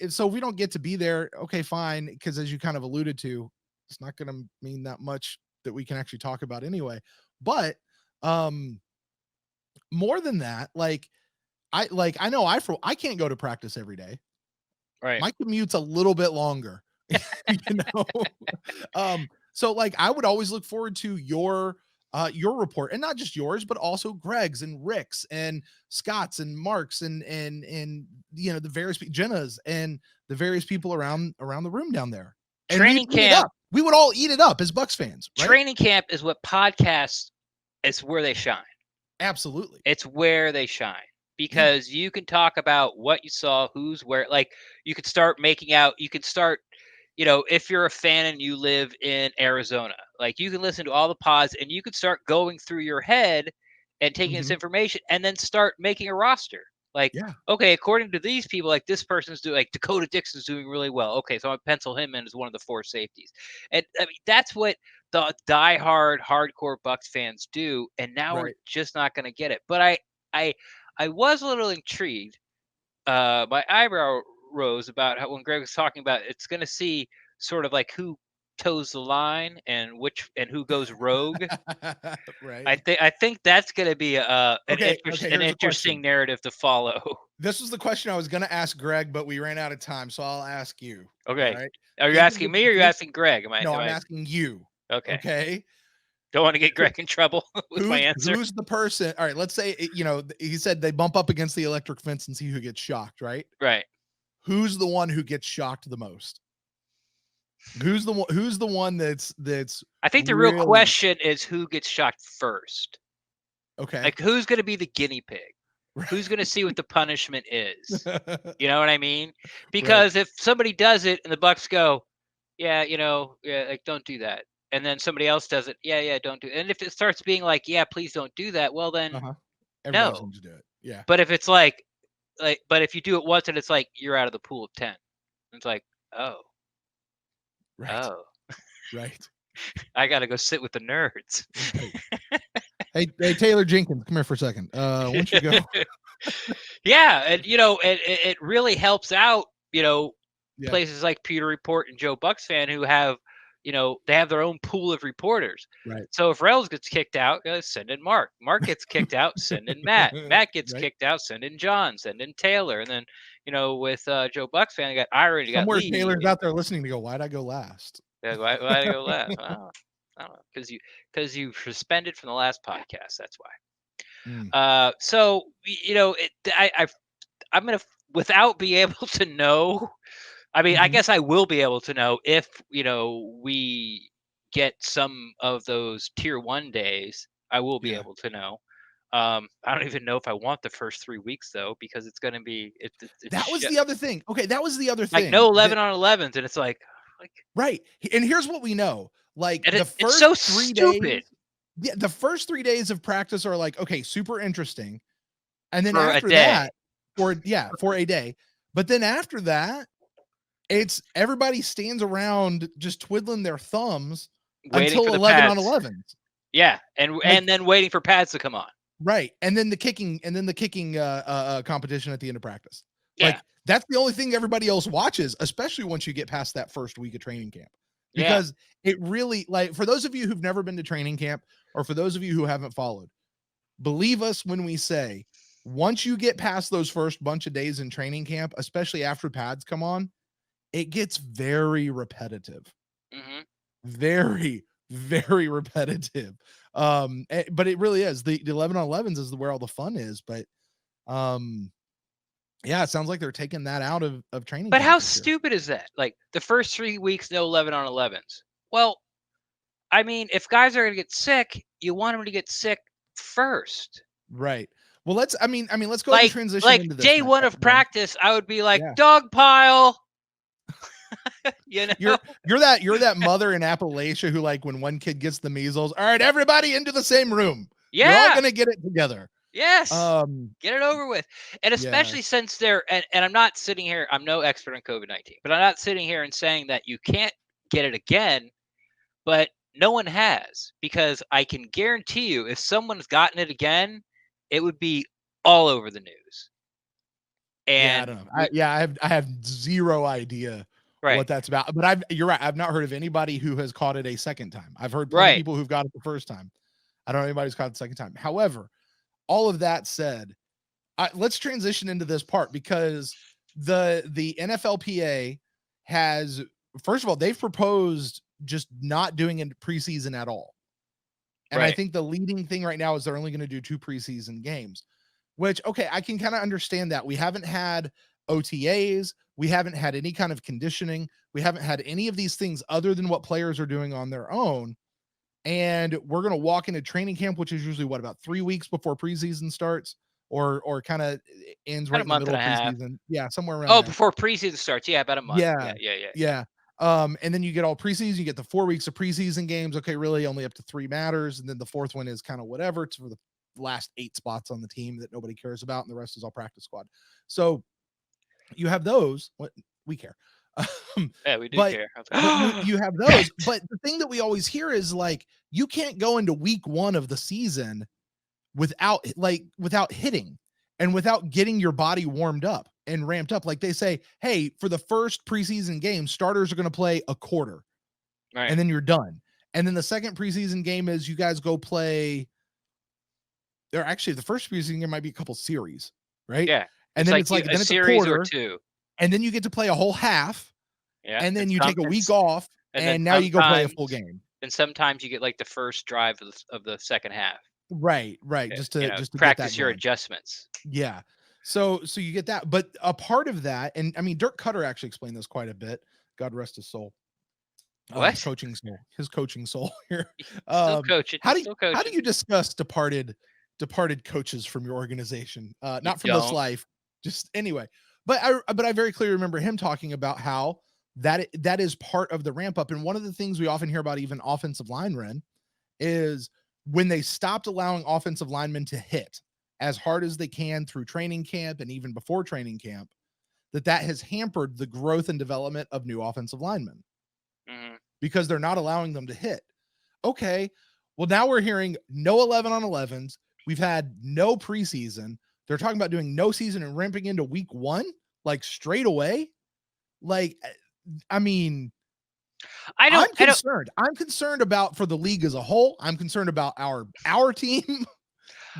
so we don't get to be there. Okay, fine. Because as you kind of alluded to, it's not going to mean that much that we can actually talk about anyway. But more than that, I know I can't go to practice every day. Right. My commute's a little bit longer, so I would always look forward to your report, and not just yours, but also Greg's and Rick's and Scott's and Mark's and the various Jenna's and the various people around the room down there. And Training camp. We would all eat it up as Bucs fans. Right? Training camp is what podcasts is where they shine. Absolutely. It's where they shine. Because you can talk about what you saw, who's where. Like, you could start making out. You could start, if you're a fan and you live in Arizona, like, you can listen to all the pods and you could start going through your head and taking this information and then start making a roster. Like, okay, according to these people, like, this person's doing, like, Dakota Dixon's doing really well. Okay, so I'm going to pencil him in as one of the 4 safeties. And I mean, that's what the diehard, hardcore Bucs fans do. And now we're just not going to get it. But I was a little intrigued. My eyebrow rose about how when Greg was talking about it's going to see sort of like who toes the line and who goes rogue. Right. I think that's going to be an interesting narrative to follow. This was the question I was going to ask Greg, but we ran out of time, so I'll ask you. Okay. Right? Are you asking me or are you asking Greg? I'm asking you. Okay. Okay. Don't want to get Greg in trouble with my answer. Who's the person? All right, let's say, he said they bump up against the electric fence and see who gets shocked, right? Right. Who's the one who gets shocked the most? Who's the one that's I think the real question is who gets shocked first. Okay. Like, who's going to be the guinea pig? Right. Who's going to see what the punishment is? You know what I mean? Because if somebody does it and the Bucs go, like, don't do that. And then somebody else does it. Yeah, don't do it. And if it starts being like, yeah, please don't do that. Well, then everybody's going to do it. Yeah. But if it's but if you do it once and it's like, you're out of the pool of 10. It's like, oh. Right. Oh. Right. I got to go sit with the nerds. Hey, Taylor Jenkins, come here for a second. Why don't you go? Yeah. And, it really helps out, places like Pewter Report and Joe Bucs Fan who have, they have their own pool of reporters. Right. So if Reynolds gets kicked out, send in Mark. Mark gets kicked out, send in Matt. Matt gets kicked out, send in John. Send in Taylor. And then, with Joe Bucs Fan, I got Ira. You got somewhere Lee. Taylor's out there listening to go, why'd I go last? Yeah, why'd I go last? I don't know. Because you suspended from the last podcast. That's why. So, I'm going to, without being able to know, I mean, I guess I will be able to know if, we get some of those tier 1 days, I will be able to know. I don't even know if I want the first 3 weeks though, because it's going to be, that was the other thing. Okay. That was the other thing. Like, no 11 on 11s. And it's like, right. And here's what we know. Like, the first 3 days. Yeah. The first 3 days of practice are like, okay, super interesting. And then for after that, for a day. But then after that, it's everybody stands around just twiddling their thumbs waiting until 11 on 11s. Yeah, and then waiting for pads to come on. Right, and then the kicking competition at the end of practice. Yeah. Like, that's the only thing everybody else watches, especially once you get past that first week of training camp. Because it really, like, for those of you who've never been to training camp, or for those of you who haven't followed, believe us when we say, once you get past those first bunch of days in training camp, especially after pads come on, it gets very repetitive. Very, very repetitive. But it really is. The 11 on 11s is where all the fun is. But it sounds like they're taking that out of training. But how stupid is that? Like, the first 3 weeks, no 11 on 11s. Well, I mean, if guys are going to get sick, you want them to get sick first. Right. Well, let's go to transition into this. Day 1 of practice, I would be like, dog pile. You're that mother in Appalachia who, like, when one kid gets the measles, all right, everybody into the same room. Yeah. You're all gonna get it together. Yes. Get it over with. And especially since they're and I'm not sitting here, I'm no expert on COVID-19, but I'm not sitting here and saying that you can't get it again, but no one has, because I can guarantee you if someone's gotten it again, it would be all over the news. And I don't know. I have zero idea what that's about. But you're right. I've not heard of anybody who has caught it a second time. I've heard plenty of people who've got it the first time. I don't know anybody who's caught it the second time. However, all of that said, let's transition into this part, because the NFLPA has, first of all, they've proposed just not doing a preseason at all. And I think the leading thing right now is they're only going to do 2 preseason games, which, okay, I can kind of understand that. We haven't had OTAs. We haven't had any kind of conditioning. We haven't had any of these things other than what players are doing on their own. And we're going to walk into training camp, which is usually what, about 3 weeks before preseason starts, or kind of ends right in the middle of preseason. Yeah, somewhere around there. Before preseason starts. Yeah, about a month. Yeah. And then you get all preseason, you get the 4 weeks of preseason games. Okay, really only up to 3 matters. And then the fourth one is kind of whatever. It's for the last 8 spots on the team that nobody cares about. And the rest is all practice squad. So you have those. What we care. Yeah, we do care. But you have those. But the thing that we always hear is, like, you can't go into week 1 of the season without hitting and without getting your body warmed up and ramped up. Like they say, hey, for the first preseason game, starters are going to play a quarter, and then you're done. And then the second preseason game is you guys go play. They're actually, the first preseason game might be a couple series, right? Yeah. And then it's like a series or 2. And then you get to play a whole half. Yeah. And then you take a week off, and now you go play a full game. And sometimes you get like the first drive of the second half. Right. Just to practice your adjustments. Yeah. So you get that, but a part of that, and I mean, Dirk Cutter actually explained this quite a bit. God rest his soul. His coaching soul here. Still coaching. How do you discuss departed coaches from your organization? Not from this life, just anyway. But I very clearly remember him talking about how that is part of the ramp up. And one of the things we often hear about, even offensive linemen, is when they stopped allowing offensive linemen to hit as hard as they can through training camp and even before training camp, that has hampered the growth and development of new offensive linemen because they're not allowing them to hit. Okay, well, now we're hearing no 11 on 11s. We've had no preseason. They're talking about doing no season and ramping into week 1, like straight away. Like, I mean, I'm concerned. I'm concerned about, for the league as a whole. I'm concerned about our team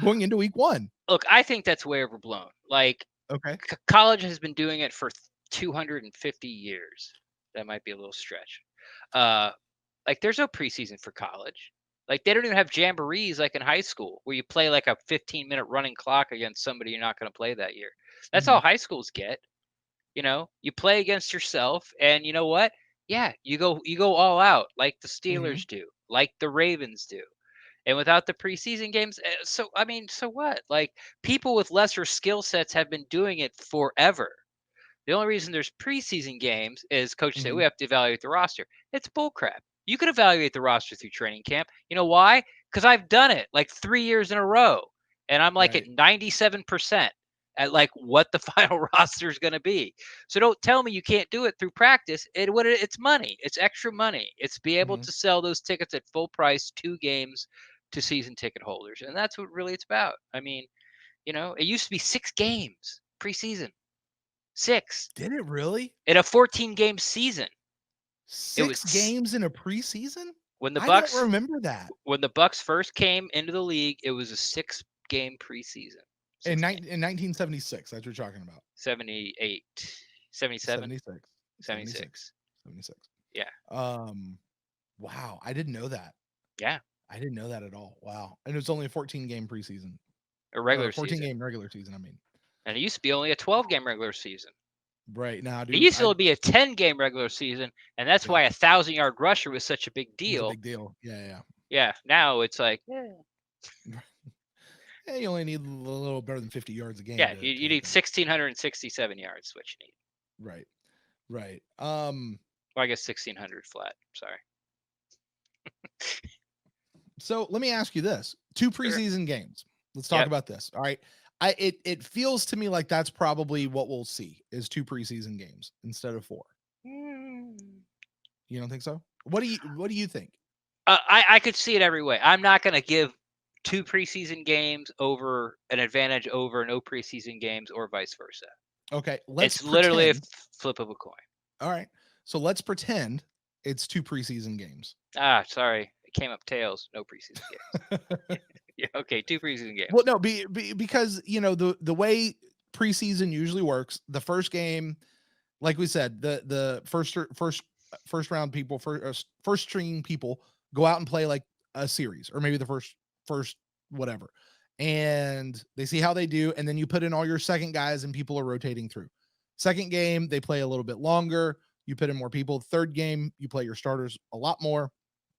going into week 1. Look, I think that's way overblown. Like, okay, college has been doing it for 250 years. That might be a little stretch. Like, there's no preseason for college. Like, they don't even have jamborees like in high school where you play like a 15-minute running clock against somebody you're not going to play that year. That's all high schools get. You play against yourself, and you know what? Yeah, you go all out like the Steelers do, like the Ravens do. And without the preseason games, so what? Like, people with lesser skill sets have been doing it forever. The only reason there's preseason games is coaches say we have to evaluate the roster. It's bullcrap. You can evaluate the roster through training camp. You know why? Because I've done it like 3 years in a row, and I'm like at 97% at like what the final roster is going to be. So don't tell me you can't do it through practice. It's money. It's extra money. It's be able to sell those tickets at full price, 2 games to season ticket holders, and that's what really it's about. I mean, it used to be 6 games preseason. 6. Did it really? In a 14-game season. 6 games in a preseason? When the Bucks, I don't remember that. When the Bucks first came into the league, it was a 6-game preseason. In 1976, that's what you're talking about. 78, 77, 76. Yeah. Wow, I didn't know that. Yeah. I didn't know that at all. Wow. And it was only a 14-game preseason. A regular 14-game regular season, I mean. And it used to be only a 12-game regular season. Right. Now, dude, it used to be a 10-game regular season, and that's why a 1,000-yard rusher was such a big deal. Big deal. Yeah. Yeah. Now it's like, you only need a little better than 50 yards a game. Yeah, you need 1,667 yards, which you need. Right. Well, I guess 1,600 flat. Sorry. So let me ask you this: 2 preseason games. Let's talk about this. All right. It feels to me like that's probably what we'll see is 2 preseason games instead of 4. You don't think so? What do you think? I could see it every way. I'm not going to give 2 preseason games over an advantage over no preseason games or vice versa. Okay, let's It's literally a pretend. flip of a coin. All right, so let's pretend it's 2 preseason games. Sorry, it came up tails. No preseason games. Yeah, okay, 2 preseason games. Well, no, because the way preseason usually works, the first game, like we said, the first round people, first string people go out and play like a series, or maybe the first whatever, and they see how they do, and then you put in all your second guys, and people are rotating through. Second game, they play a little bit longer. You put in more people. Third game, you play your starters a lot more,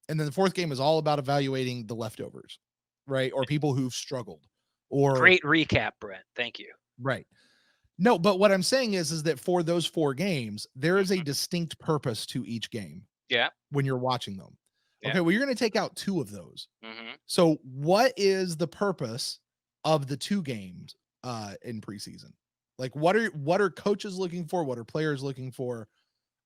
and then the fourth game is all about evaluating the leftovers, right, or people who've struggled. Or Great recap, Brent. Thank you. right. No, but what I'm saying is that for those 4 games, there is a distinct purpose to each game. Yeah. When you're watching them. Yeah. Okay, well, you're going to take out 2 of those. Mm-hmm. So what is the purpose of the 2 games in preseason? Like, what are coaches looking for? What are players looking for?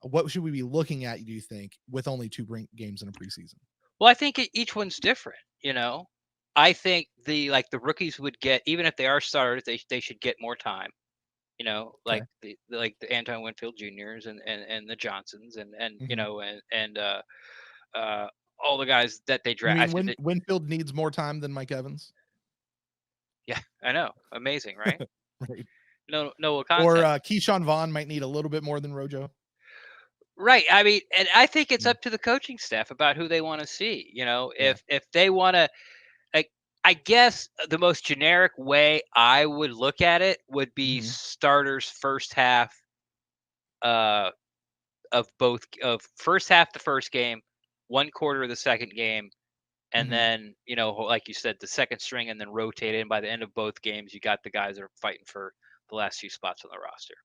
What should we be looking at, do you think, with only 2 games in a preseason? Well, I think each one's different. I think the rookies would get, even if they are starters, they should get more time. Like the Anton Winfield Juniors and the Johnsons and all the guys that they You draft. mean Winfield needs more time than Mike Evans? Yeah, I know. Amazing, right? Right. No content. Or Keyshawn Vaughn might need a little bit more than Rojo. Right. I mean, and I think it's up to the coaching staff about who they want to see. If they want to, I guess the most generic way I would look at it would be starters first half of first half the first game, 1 quarter of the second game, and then like you said, the second string, and then rotate in. By the end of both games, you got the guys that are fighting for the last few spots on the roster.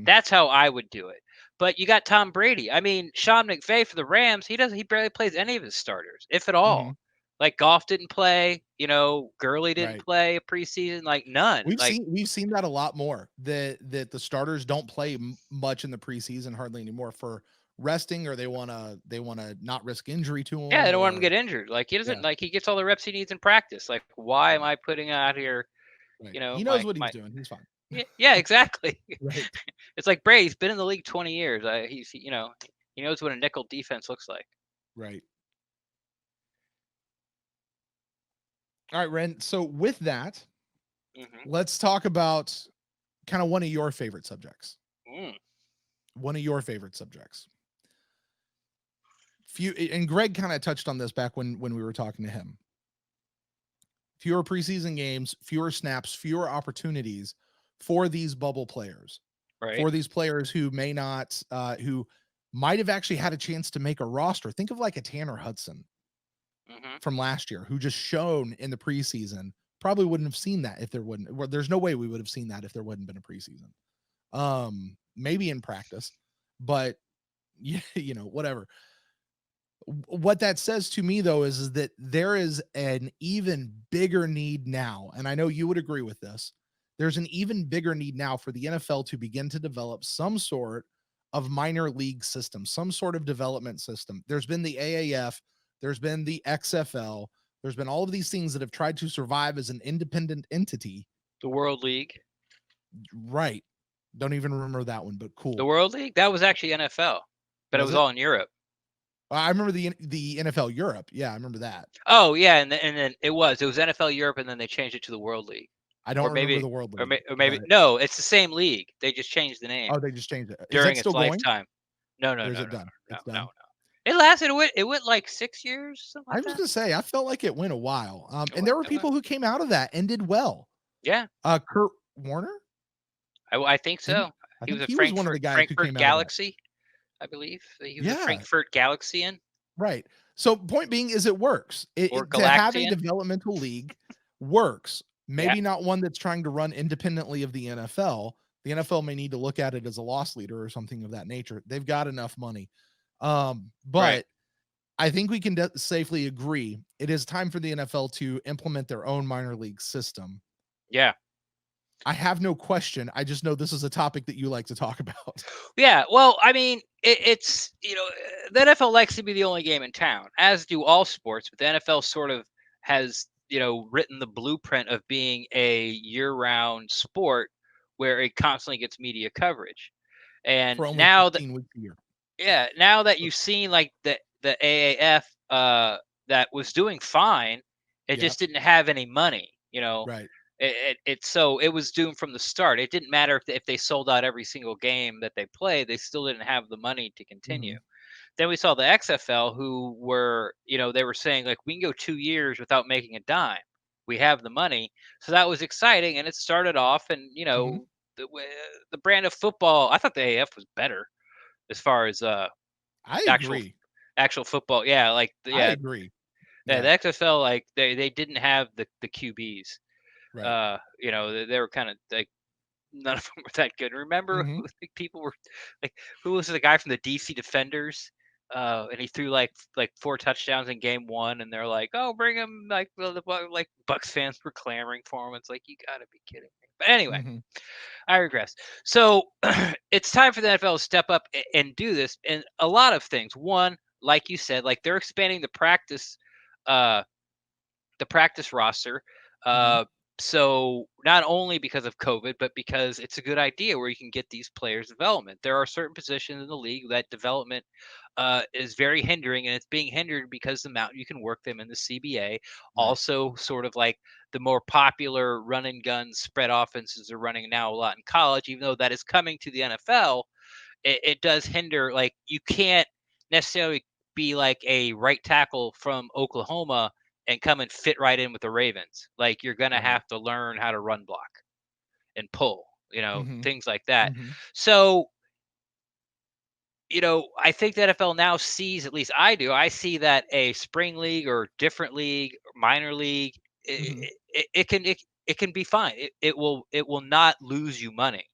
That's how I would do it. But you got Tom Brady. I mean, Sean McVay for the Rams, he barely plays any of his starters, if at all. Like Goff didn't play, Gurley didn't play a preseason, like none. We've seen that a lot more. That the starters don't play much in the preseason hardly anymore for resting, or they want to not risk injury to him. Yeah, they don't want him to get injured. Like he doesn't he gets all the reps he needs in practice. Like, why am I putting out here? Right. He knows what he's doing. He's fine. Yeah, exactly. Right. It's like Brady's been in the league 20 years. He knows what a nickel defense looks like. Right. All right, Ren. So with that, let's talk about kind of one of your favorite subjects. One of your favorite subjects. And Greg kind of touched on this back when we were talking to him. Fewer preseason games, fewer snaps, fewer opportunities for these bubble players. Right. For these players who may not, who might have actually had a chance to make a roster. Think of like a Tanner Hudson from last year, who just shone in the preseason. Probably wouldn't have seen that if there wouldn't. Well, there's no way we would have seen that if there wouldn't been a preseason. Maybe in practice, but whatever. What that says to me, though, is that there is an even bigger need now, and I know you would agree with this. There's an even bigger need now for the NFL to begin to develop some sort of minor league system, some sort of development system. There's been the AAF, there's been the XFL, there's been all of these things that have tried to survive as an independent entity. The World League. Right. Don't even remember that one, but cool. The World League? That was actually NFL, but it was all in Europe. I remember the NFL Europe. Yeah, I remember that. Oh, yeah, and then it was NFL Europe, and then they changed it to the World League. I don't remember the World League. Or maybe no, it's the same league. They just changed the name. Oh, they just changed it. During its lifetime. No. Is it done? It's done. No. It lasted. It went like 6 years. Something like I was gonna say, I felt like it went a while. And there were people who came out of that and did well. Yeah. Kurt Warner. I think so. He was one of the guys Frankfurt Galaxy, I believe. He was a Frankfurt Galaxian. Right. So point being is it works. To have a developmental league works. Maybe not one that's trying to run independently of the NFL. The NFL may need to look at it as a loss leader or something of that nature. They've got enough money. But I think we can safely agree it is time for the NFL to implement their own minor league system. Yeah. I have no question. I just know this is a topic that you like to talk about. Yeah. Well, I mean, it's, the NFL likes to be the only game in town, as do all sports, but the NFL sort of has, written the blueprint of being a year-round sport where it constantly gets media coverage. And for only now 15 weeks a year. yeah, now that you've seen like the AAF that was doing fine, it Yep. just didn't have any money, you know. Right. So it was doomed from the start. It didn't matter if they sold out every single game that they played, they still didn't have the money to continue. Mhm. Then we saw the XFL who were, they were saying like we can go 2 years without making a dime. We have the money. So that was exciting and it started off and, Mhm. the brand of football, I thought the AAF was better as far as I actual agree. actual football. Yeah, like I agree. yeah, the Yeah. XFL like they didn't have the QBs. Right. They were kind of like none of them were that good. Remember, Mhm. like people were like, who was the guy from the DC Defenders? And he threw like 4 touchdowns in game 1, and they're like, "Oh, bring him!" Like like Bucks fans were clamoring for him. It's like you got to be kidding me. But anyway, Mhm. I regress. So it's time for the NFL to step up and do this, and a lot of things. One, like you said, like they're expanding uh, the practice roster. Mhm. So not only because of COVID, but because it's a good idea where you can get these players development. There are certain positions in the league that development is very hindering, and it's being hindered because the amount you can work them in the CBA. Right. Also, sort of like the more popular run and gun spread offenses are running now a lot in college, even though that is coming to the NFL. It does hinder. Like you can't necessarily be like a right tackle from Oklahoma and come and fit right in with the Ravens. Like you're gonna Right. have to learn how to run block and pull, Mhm. things like that. Mhm. So, I think the NFL now sees, at least I do, I see that a spring league or different league, or minor league, Mhm. it can be fine. It will not lose you money.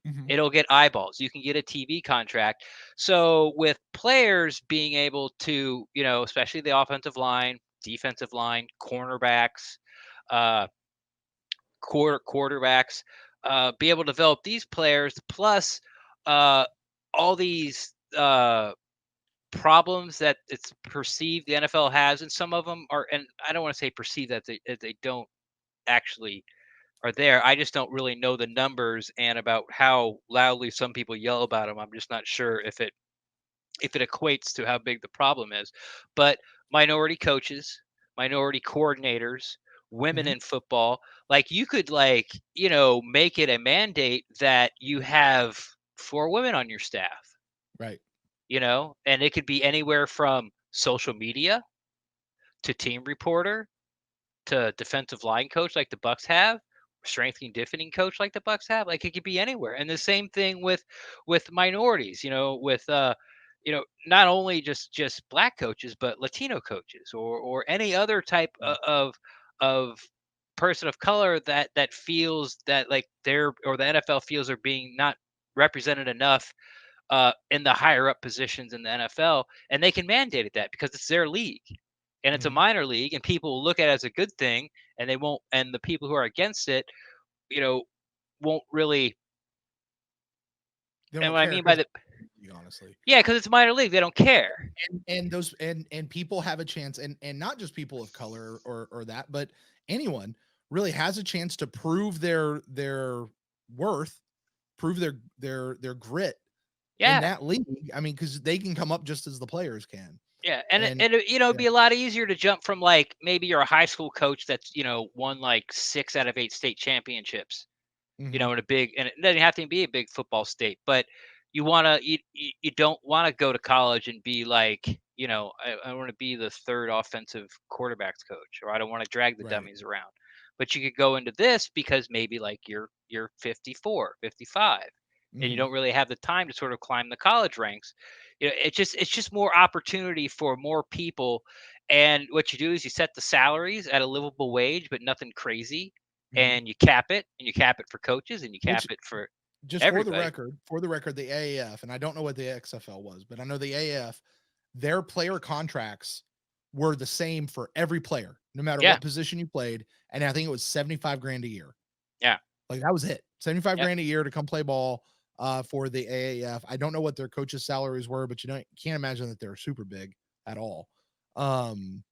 Mhm. It'll get eyeballs. You can get a TV contract. So with players being able to, especially the offensive line, defensive line, cornerbacks, uh, quarterbacks, be able to develop these players, plus uh, all these problems that it's perceived the NFL has, and some of them are, and I don't want to say perceived that they don't actually are there. I just don't really know the numbers and about how loudly some people yell about them. I'm just not sure if it equates to how big the problem is. But minority coaches, minority coordinators, women Mhm. in football, like you could make it a mandate that you have 4 women on your staff, Right. and it could be anywhere from social media to team reporter to defensive line coach like the Bucks have, strength and conditioning coach like the Bucks have. Like it could be anywhere. And the same thing with minorities, with not only just black coaches, but Latino coaches or any other type Right. of person of color that feels that like they're or the NFL feels are being not represented enough in the higher up positions in the NFL, and they can mandate that because it's their league and it's a Mhm. minor league, and people will look at it as a good thing, and they won't, and the people who are against it, you know, won't really. They And don't what I care mean by because the honestly. yeah, because it's minor league, they don't care. And those and people have a chance, and not just people of color or that, but anyone really has a chance to prove their worth, prove their grit in Yeah, that league. I mean, because they can come up just as the players can. yeah, and And it'd yeah. be a lot easier to jump from like maybe you're a high school coach that's won like 6 out of 8 state championships, Mhm. in a big, and it doesn't have to be a big football state, but you don't want to go to college and be like, I want to be the third offensive quarterbacks coach, or I don't want to drag the Right. dummies around. But you could go into this because maybe like you're 54, 55, and you Mhm. don't really have the time to sort of climb the college ranks. It's just more opportunity for more people. And what you do is you set the salaries at a livable wage, but nothing crazy, Mhm. and you cap it for coaches, and you cap Which, it for just everybody. for the record, the AAF, and I don't know what the XFL was, but I know the AAF, their player contracts were the same for every player, no matter Yeah, what position you played. And I think it was 75 grand a year. yeah, Like that was it. 75 yep. grand a year to come play ball for the AAF. I don't know what their coaches' salaries were, but can't imagine that they're super big at all. Um,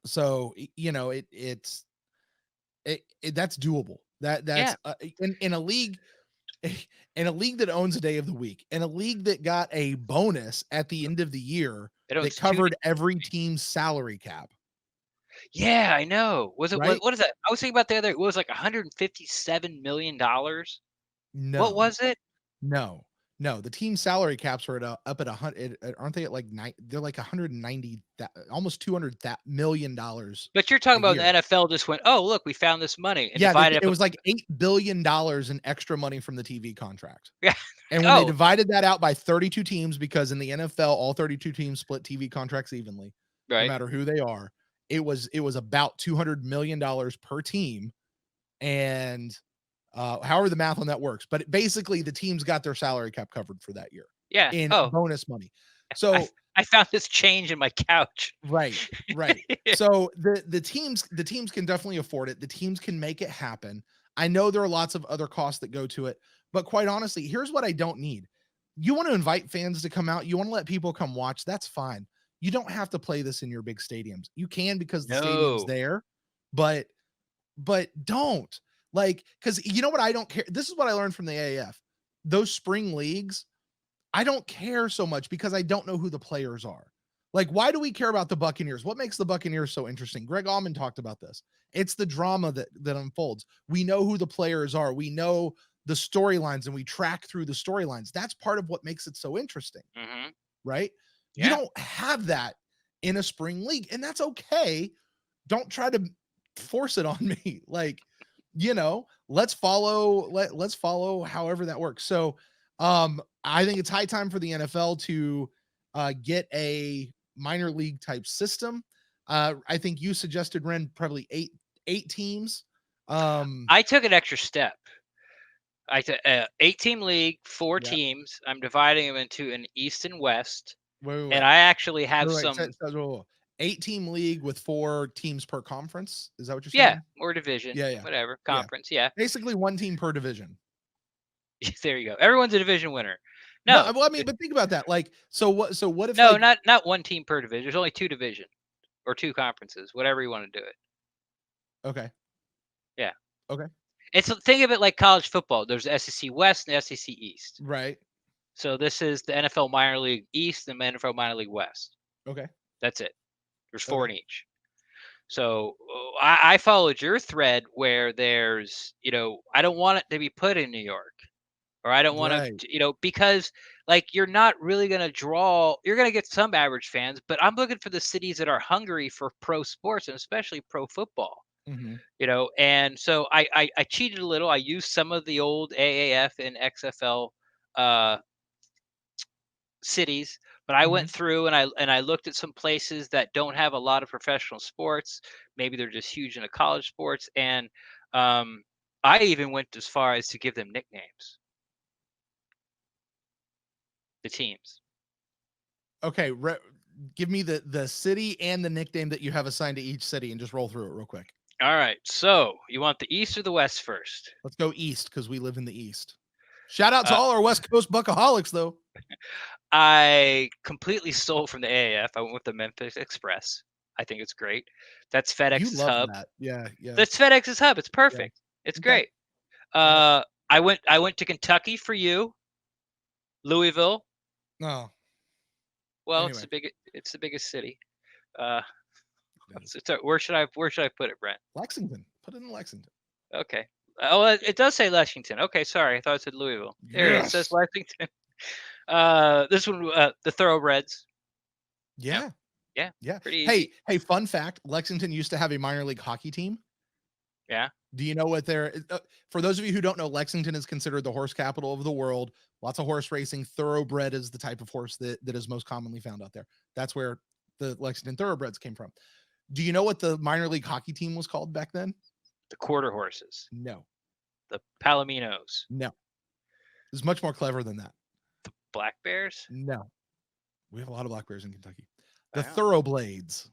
so that's doable. That's in a league in a league that owns a day of the week, in a league that got a bonus at the end of the year It owns that 2 covered every team's salary cap. Yeah, I know. Was it Right? what is that? I was thinking about the other it was like $157 million. What No. was it? No. No, the team salary caps are up at 100, aren't they at like they're like 190 almost 200 million dollars But you're a talking about year. the NFL just went, "Oh, look, we found this money," and Yeah, divided it up. was like $8 billion in extra money from the TV contract. Yeah. And when they Oh, divided that out by 32 teams, because in the NFL, all 32 teams split TV contracts evenly, no right. matter who they are, it was about $200 million per team. And however the math on that works, but basically the teams got their salary cap covered for that year Yeah. in Oh, bonus money. I So I found this change in my couch. right. So the teams can definitely afford it. The teams can make it happen. I know there are lots of other costs that go to it, but quite honestly, here's what I don't need. You want to invite fans to come out, you want to let people come watch, that's fine. You don't have to play this in your big stadiums. You can because the stadium's No. there, but don't. Like, because you know what, I don't care. This is what I learned from the AAF. Those spring leagues, I don't care so much because I don't know who the players are. Like, why do we care about the Buccaneers? What makes the Buccaneers so interesting? Greg Auman talked about this. It's the drama that unfolds. We know who the players are. We know the storylines, and we track through the storylines. That's part of what makes it so interesting, Mhm. right? You Yeah. don't have that in a spring league, and that's okay. Don't try to force it on me. Like, let's follow however that works. So I think it's high time for the NFL to get a minor league type system. I think you suggested, Ren, probably eight teams. I took an extra step. I took 8-team league, 4 Yeah. teams. I'm dividing them into an East and West, Wait. and I actually have Wait. some. So 8-team league with 4 teams per conference. Is that what you're saying? Yeah, or division. Yeah. Whatever. Yeah. Conference. Yeah. Basically 1 team per division. There you go. Everyone's a division winner. No, No. well, I mean, but think about that. Like, so what if, No, like, not 1 team per division. There's only 2 division or 2 conferences, whatever you want to do it. okay. Yeah. Okay. It's think of it like college football. There's the SEC West and the SEC East. Right. So this is the NFL minor league East and the NFL minor league West. Okay. That's it. There's 4 in each. So I followed your thread where there's, I don't want it to be put in New York, or I don't want Right. to, because like you're not really going to draw, you're going to get some average fans, but I'm looking for the cities that are hungry for pro sports and especially pro football. Mhm. And so I cheated a little. I used some of the old AAF and XFL cities, but I went through and I looked at some places that don't have a lot of professional sports. Maybe they're just huge into college sports, and I even went as far as to give them nicknames. The teams. Okay, give me the city and the nickname that you have assigned to each city, and just roll through it real quick. All right. So you want the East or the West first? Let's go East because we live in the East. Shout out to all our West Coast Buckaholics, though. I completely stole from the AAF. I went with the Memphis Express. I think it's great. That's FedEx's hub. That. Yeah. That's FedEx's hub. It's perfect. It's Okay. great. I went to Kentucky for you. Louisville. No. Well, Anyway. it's the biggest city. Where should I put it, Brent? Lexington. Put it in Lexington. Okay. Oh, it does say Lexington. Okay, sorry. I thought it said Louisville. There it says Lexington. This one, the Thoroughbreds. Yeah. Pretty easy. Hey, fun fact, Lexington used to have a minor league hockey team. Yeah. Do you know what for those of you who don't know, Lexington is considered the horse capital of the world. Lots of horse racing. Thoroughbred is the type of horse that is most commonly found out there. That's where the Lexington Thoroughbreds came from. Do you know what the minor league hockey team was called back then? The Quarter Horses. No. The Palominos. No. It's much more clever than that. The Black Bears? No. We have a lot of Black Bears in Kentucky. The Wow. Thoroughblades.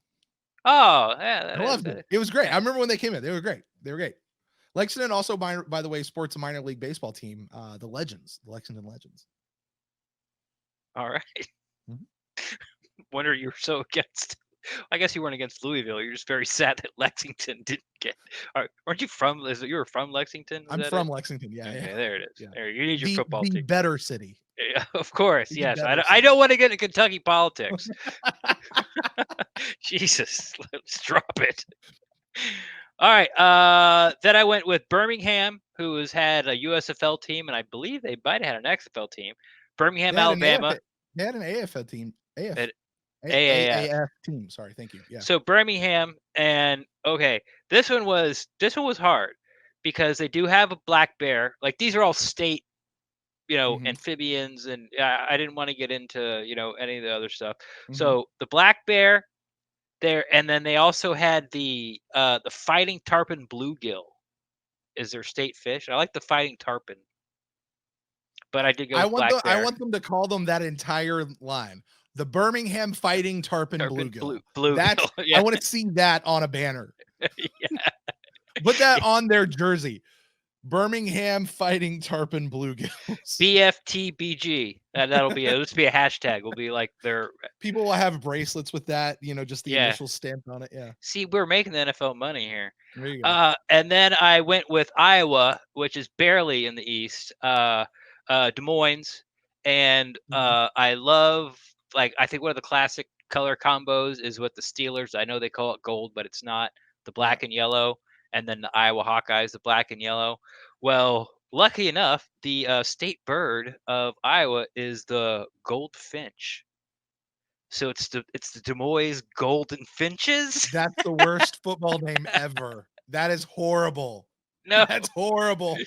Oh, yeah. I loved it. It was great. I remember when they came in. They were great. Lexington also, by the way, sports a minor league baseball team, the Lexington Legends. All right. Wonder you were so against. I guess you weren't against Louisville. You're just very sad that Lexington didn't get. Aren't you from? You were from Lexington? I'm from Lexington. Yeah, Okay, yeah. there it is. Yeah. There, you need your football the team. better city. Yeah, of course. The Yes, better I city. don't want to get into Kentucky politics. Jesus, let's drop it. All right. Then I went with Birmingham, who has had a USFL team, and I believe they might have had an XFL team. Birmingham, Alabama. They had an AFL team. AAF. AAF team. Sorry, thank you. Yeah. So Birmingham, and okay, this one was hard because they do have a black bear. Like these are all state, amphibians, and I didn't want to get into any of the other stuff. So the black bear there, and then they also had the fighting tarpon bluegill is their state fish. I like the fighting tarpon, but I did go with black bear. I want them to call them that entire line. The Birmingham Fighting Tarpon Bluegill. Bluegill. Yeah. I want to see that on a banner. Yeah. Put that on their jersey. Birmingham Fighting Tarpon Bluegills. BFTBG. That'll be let's be a hashtag. Will be like their people will have bracelets with that, just the initials stamped on it. Yeah. See, we're making the NFL money here. There you go. And then I went with Iowa, which is barely in the East. Des Moines, and I love I think one of the classic color combos is with the Steelers. I know they call it gold, but it's not. The black and yellow, and then the Iowa Hawkeyes, the black and yellow. Well, lucky enough, the state bird of Iowa is the goldfinch. So it's the Des Moines Golden Finches. That's the worst football name ever. That is horrible. No, that's horrible.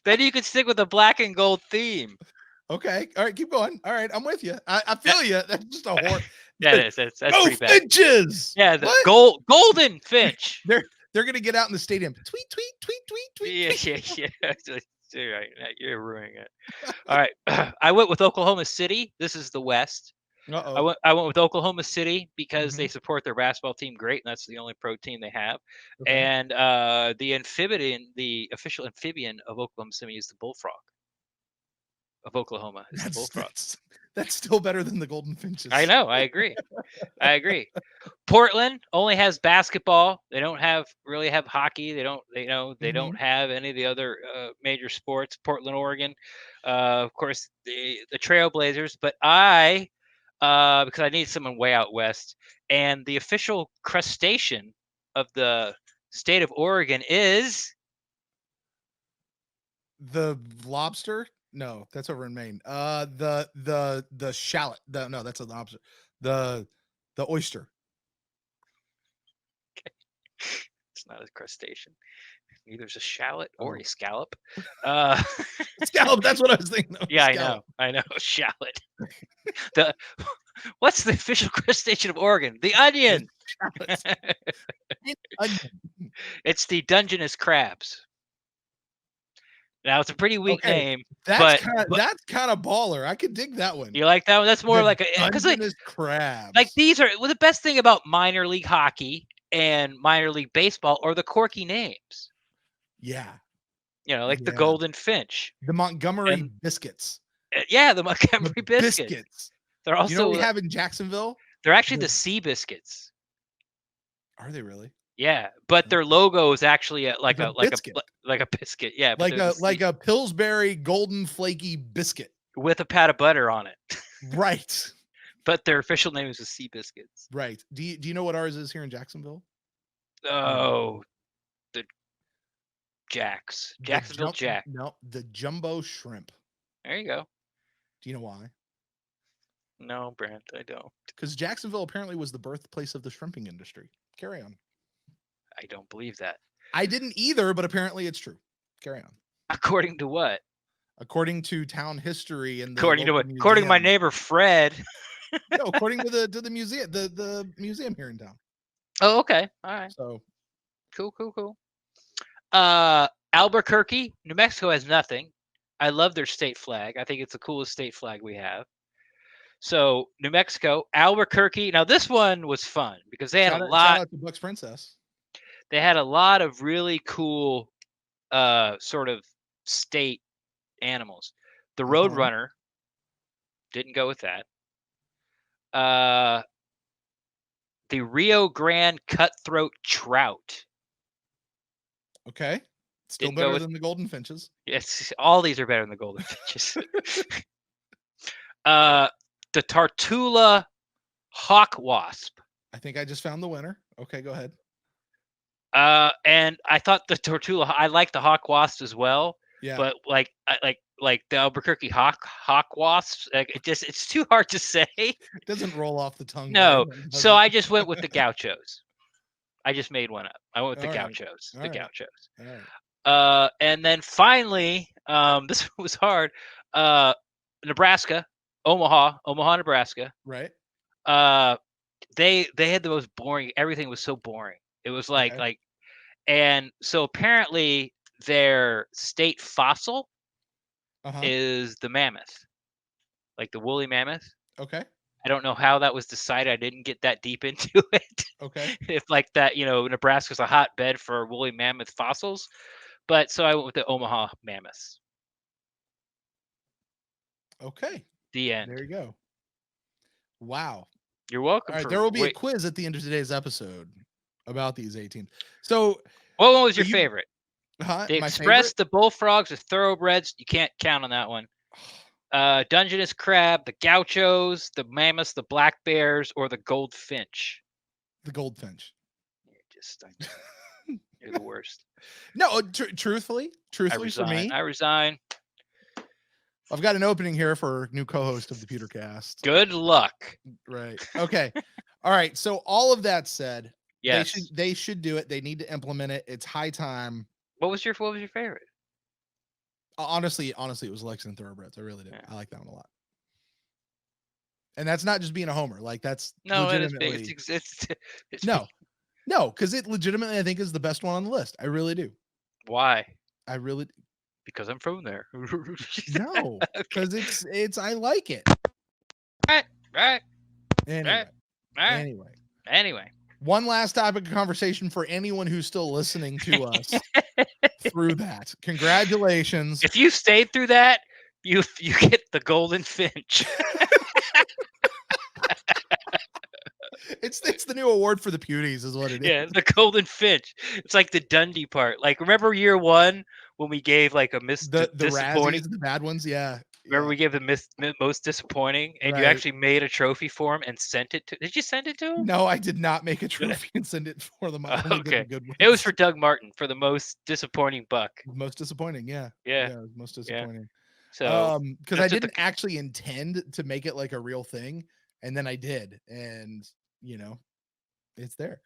Then you could stick with the black and gold theme. Okay. All right. Keep going. All right. I'm with you. I feel you. That's just a horror. That is. That's pretty bad. Finches. Yeah. The golden finch. They're going to get out in the stadium. Tweet, tweet, tweet, tweet, tweet. Yeah. You're right. You're ruining it. All right. I went with Oklahoma City. This is the West. Uh-oh. I went with Oklahoma City because they support their basketball team great, and that's the only pro team they have. Okay. And the official amphibian of Oklahoma City is the bullfrog of Oklahoma. It's the bullfrog. That's still better than the golden finches. I know. I agree. Portland only has basketball. They don't really have hockey. They don't have any of the other major sports. Portland, Oregon, of course, the Trailblazers. But because I need someone way out west, and the official crustacean of the state of Oregon is the lobster. No, that's over in Maine. The shallot. No, that's the opposite. The oyster. Okay. It's not a crustacean. Either it's a shallot or a scallop. Scallop. That's what I was thinking of. Yeah, scallop. I know. Shallot. What's the official crustacean of Oregon? The onion. It's the Dungeness crabs. Now it's a pretty weak name. That's kind of baller. I could dig that one. You like that one? That's more like a because crabs. Like these are the best thing about minor league hockey and minor league baseball are the quirky names. Yeah. The Golden Finch. The Montgomery Biscuits. Yeah, the Montgomery Biscuits. They're also we have in Jacksonville. They're actually the Sea Biscuits. Are they really? Yeah, but their logo is actually like a biscuit. Yeah, like a Pillsbury golden flaky biscuit with a pat of butter on it. Right. But their official name is the Sea Biscuits. Right. Do you know what ours is here in Jacksonville? Oh, the Jacks. Jacksonville Jack. No, the jumbo shrimp. There you go. Do you know why? No, Brent, I don't. Because Jacksonville apparently was the birthplace of the shrimping industry. Carry on. I don't believe that. I didn't either, but apparently it's true. Carry on. According to what? According to town history and according to what? Museum. According to my neighbor Fred. No, according to the museum, the museum here in town. Oh, okay. All right. So cool. Albuquerque, New Mexico has nothing. I love their state flag. I think it's the coolest state flag we have. So New Mexico, Albuquerque. Now this one was fun because they had a lot. Shout out to Bucks Princess. They had a lot of really cool, sort of state animals. The Roadrunner didn't go with that. the Rio Grande cutthroat trout. Okay. Still Didn't go better with- than the golden finches. Yes, all these are better than the golden finches. The Tartula hawk wasp. I think I just found the winner. Okay, go ahead. And I thought the Tortula. I like the hawk wasp as well. Yeah. But like the Albuquerque hawk wasps, like it's too hard to say. It doesn't roll off the tongue. No, very well, does so it? I just went with the Gauchos. I just made one up. I went with the All right. Gauchos. All The right. Gauchos. All right. And then finally, this was hard. Nebraska, Omaha, Nebraska. Right. They had the most boring. Everything was so boring. It was like Okay. and so apparently their state fossil Uh-huh. is the mammoth, like the woolly mammoth. Okay. I don't know how that was decided. I didn't get that deep into it. Okay. If like that, Nebraska's a hotbed for woolly mammoth fossils. But so I went with the Omaha mammoths. Okay. The end. There you go. Wow. You're welcome. All right. for There will be a wait- quiz at the end of today's episode about these 18. So, What one was your you- favorite? my The Express, favorite? the Bullfrogs, the Thoroughbreds. You can't count on that one. Dungeness Crab, the Gauchos, the Mammoths, the Black Bears, or the Goldfinch. The goldfinch. You're the worst. No, truthfully I for resign. me, I resign. I've got an opening here for new co-host of the Pewtercast. Good luck. Right. Okay. All right. So all of that said, Yes. they should do it. They need to implement it. It's high time. What was your favorite? Honestly, it was Lexington Thoroughbreds. I really did. Yeah. I like that one a lot. And that's not just being a homer. Like that's No, it is big. legitimately. It's No, because it legitimately I think is the best one on the list. I really do. Why? I really Because I'm from there. no, because it's I like it. Right. Anyway, Right. anyway, one last topic of conversation for anyone who's still listening to us through that. Congratulations. If you stayed through that, you get the golden finch. It's the new award for the Pewties, is what it is. Yeah, the golden finch. It's like the Dundee part. Like, remember year one when we gave like a The disappointing? Razzies, the bad ones, yeah. Remember yeah. we gave the most disappointing, and you Right. actually made a trophy for him and sent it to. Did you send it to him? No, I did not make a trophy and send it for them. I only did the Okay. good ones. It was for Doug Martin for the most disappointing buck. most disappointing, yeah. Yeah. it was most disappointing. So Because I that's what didn't actually intend to make it like a real thing, and then I did, and it's there.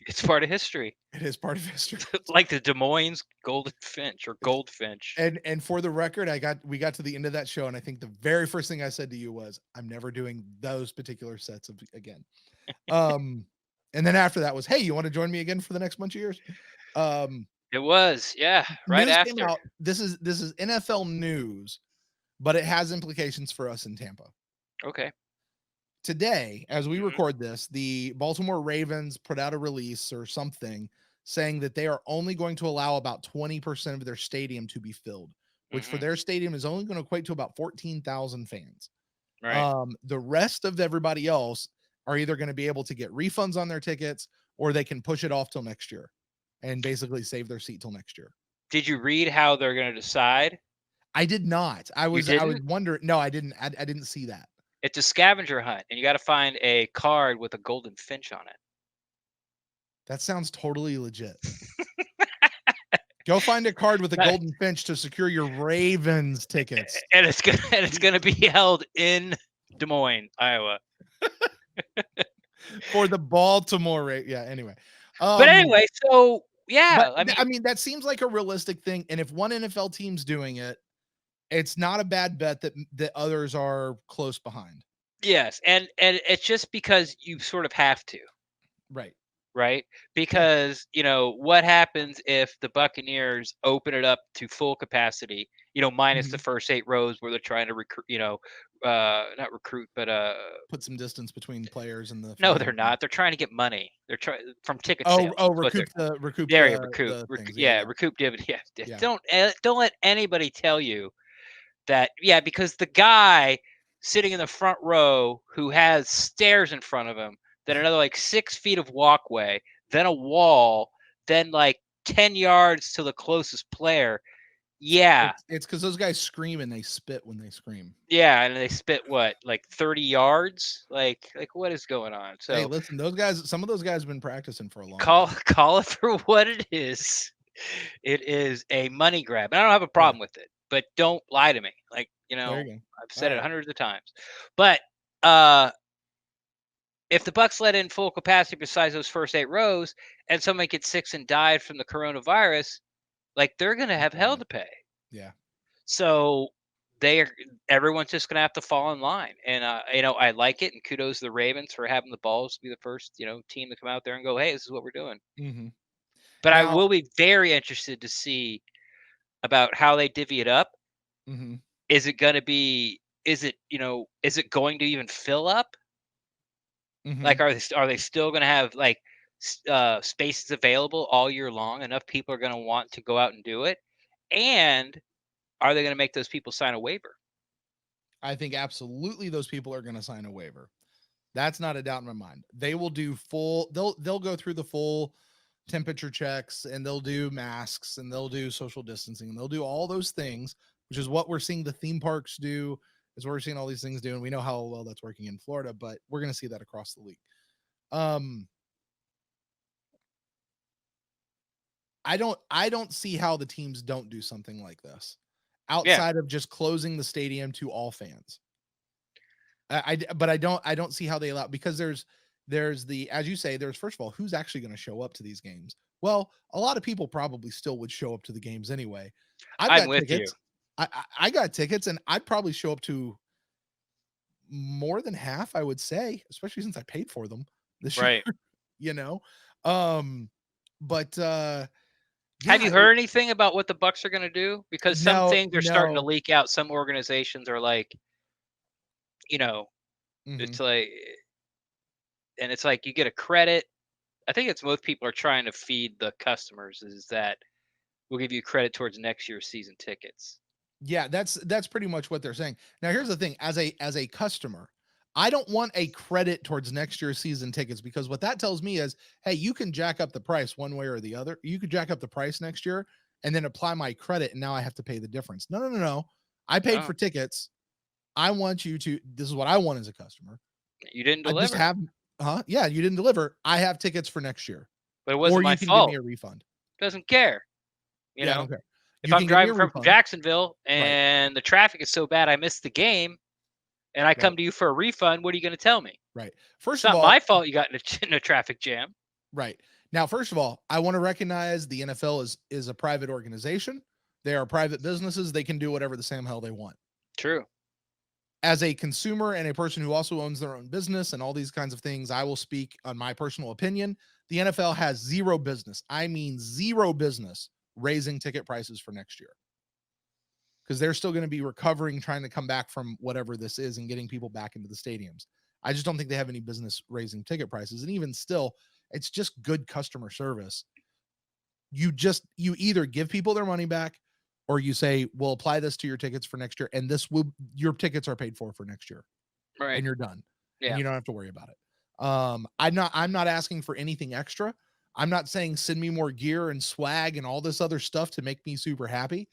it's part of history. It is part of history. Like the Des Moines golden finch or goldfinch. And for the record, we got to the end of that show, and I think the very first thing I said to you was, I'm never doing those particular sets again. And then after that was, hey, you want to join me again for the next bunch of years? It was, yeah, right News after. came out. This is NFL news, but it has implications for us in Tampa. Okay. Today, as we Mhm. record this, the Baltimore Ravens put out a release or something saying that they are only going to allow about 20% of their stadium to be filled, which for Mhm. their stadium is only going to equate to about 14,000 fans. Right. The rest of everybody else are either going to be able to get refunds on their tickets, or they can push it off till next year and basically save their seat till next year. Did you read how they're going to decide? I did not. I was wondering. No, I didn't. I didn't see that. It's a scavenger hunt, and you got to find a card with a golden finch on it. That sounds totally legit. Go find a card with a Right. golden finch to secure your Ravens tickets. And it's gonna be held in Des Moines, Iowa. For the Baltimore Yeah, anyway. But anyway, so yeah, but, I mean, that seems like a realistic thing. And if one NFL team's doing it, it's not a bad bet that others are close behind. yes, and it's just because you sort of have to, Right. because what happens if the Buccaneers open it up to full capacity, minus the first 8 rows where they're trying to recruit, not recruit, but Put some distance between players and the. no, they're not. They're trying to get money. They're trying from ticket Oh, sales. recoup the recoup. There you the recoup. things. Recoup dividend. Yeah. Yeah. Don't let anybody tell you that. Yeah, because the guy sitting in the front row who has stairs in front of him then another like 6 feet of walkway, then a wall, then like 10 yards to the closest player. Yeah. It's because those guys scream and they spit when they scream. Yeah, and they spit what, like 30 yards? Like what is going on? So hey, listen, those guys, some of those guys have been practicing for a long time. Call it for what it is. It is a money grab. And I don't have a problem with it, but don't lie to me. Like, There you go. I've said All it right. hundreds of times. But if the Bucs let in full capacity besides those first 8 rows and someone gets sick and died from the coronavirus, like they're going to have hell to pay. Yeah. So everyone's just going to have to fall in line. And, I like it. And kudos to the Ravens for having the balls to be the first, team to come out there and go, hey, this is what we're doing. Mm-hmm. But Now, I will be very interested to see about how they divvy it up. Mm-hmm. Is it going to be, is it going to even fill up? Mm-hmm. Like, are they still going to have like spaces available all year long? Enough people are going to want to go out and do it. And are they going to make those people sign a waiver? I think absolutely those people are going to sign a waiver. That's not a doubt in my mind. They will do they'll go through the full temperature checks, and they'll do masks, and they'll do social distancing, and they'll do all those things, which is what we're seeing the theme parks do, is what we're seeing all these things do. And we know how well that's working in Florida, but we're going to see that across the league. I don't see how the teams don't do something like this outside of just closing the stadium to all fans. But I don't see how they allow, because there's the, as you say, there's, first of all, who's actually going to show up to these games? Well, a lot of people probably still would show up to the games anyway. I'm with tickets. I got tickets, and I'd probably show up to more than half, I would say, especially since I paid for them this year. But have you heard anything about what the Bucs are going to do? Because some things are starting to leak out. Some organizations are like, it's like, and it's like you get a credit. I think it's most people are trying to feed the customers is that we'll give you credit towards next year's season tickets. Yeah, that's pretty much what they're saying. Now, here's the thing: as a customer, I don't want a credit towards next year's season tickets, because what that tells me is, hey, you can jack up the price one way or the other. You could jack up the price next year and then apply my credit, and now I have to pay the difference. No. I paid for tickets. I want you to. This is what I want as a customer. You didn't deliver. Yeah, you didn't deliver. I have tickets for next year. But it wasn't my fault. Or you can give me a refund. Doesn't care. I don't care. If I'm driving from Jacksonville and the traffic is so bad I missed the game, and I come to you for a refund, what are you going to tell me? Right. First of all, it's not my fault you got in a traffic jam. Right. Now, first of all, I want to recognize the NFL is a private organization. They are private businesses. They can do whatever the Sam hell they want. True. As a consumer and a person who also owns their own business and all these kinds of things, I will speak on my personal opinion. The NFL has zero business. I mean, zero business raising ticket prices for next year, because they're still going to be recovering, trying to come back from whatever this is and getting people back into the stadiums. I just don't think they have any business raising ticket prices. And even still, it's just good customer service. You either give people their money back, or you say, we'll apply this to your tickets for next year, and your tickets are paid for next year. Right. And you're done. Yeah. And you don't have to worry about it. I'm not asking for anything extra. I'm not saying send me more gear and swag and all this other stuff to make me super happy,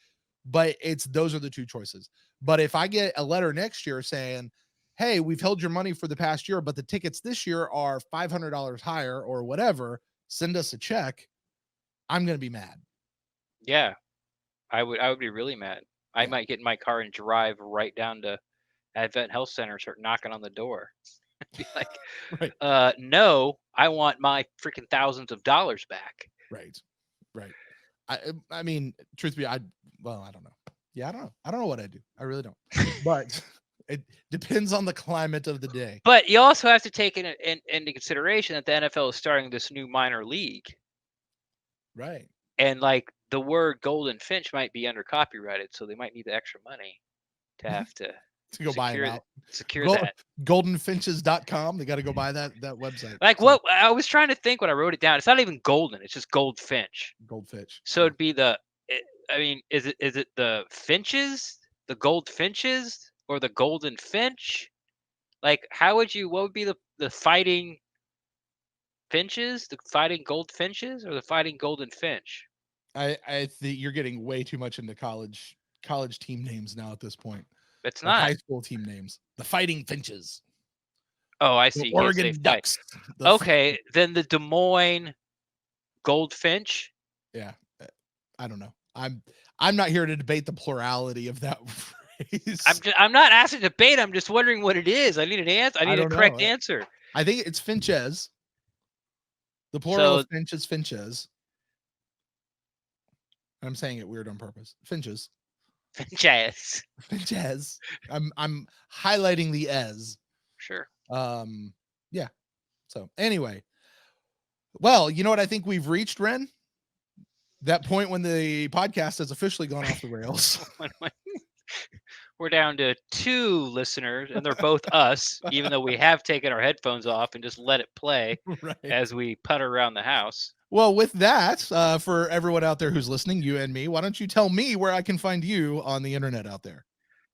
but those are the two choices. But if I get a letter next year saying, hey, we've held your money for the past year, but the tickets this year are $500 higher or whatever, send us a check, I'm going to be mad. Yeah. I would be really mad. I might get in my car and drive right down to Advent Health Center and start knocking on the door. Be like, right. No, I want my freaking thousands of dollars back. Right. I mean, truth be, I don't know. Yeah, I don't know what I do. I really don't. But it depends on the climate of the day. But you also have to take into consideration that the NFL is starting this new minor league. Right. And like the word Golden Finch might be under copyrighted, so they might need the extra money to have to go buy it out. Secure that. Goldenfinches.com. They got to go buy that website. Like, what I was trying to think when I wrote it down, it's not even golden, it's just Goldfinch. Goldfinch. So it'd be is it the finches, the goldfinches, or the golden finch? Like, what would be the fighting Finches, the Fighting Goldfinches, or the Fighting Golden Finch? I think you're getting way too much into college team names now at this point. It's Or not. high school team names. The Fighting Finches. Oh, I The see. You can't say Oregon fight. Ducks. The Okay, then the Des Moines Goldfinch. Yeah, I don't know. I'm not here to debate the plurality of that phrase. I'm not asking to debate. I'm just wondering what it is. I need an answer. I need a don't correct know. answer. I think it's Finches. The plural So of Finch is Finches. I'm saying it weird on purpose. Finches. Finches. Finches. I'm highlighting the as. Sure. Yeah. So anyway. Well, you know what I think we've reached, Ren? That point when the podcast has officially gone off the rails. We're down to 2 listeners, and they're both us, even though we have taken our headphones off and just let it play Right. as we putter around the house. Well, with that, for everyone out there who's listening, you and me, why don't you tell me where I can find you on the internet out there?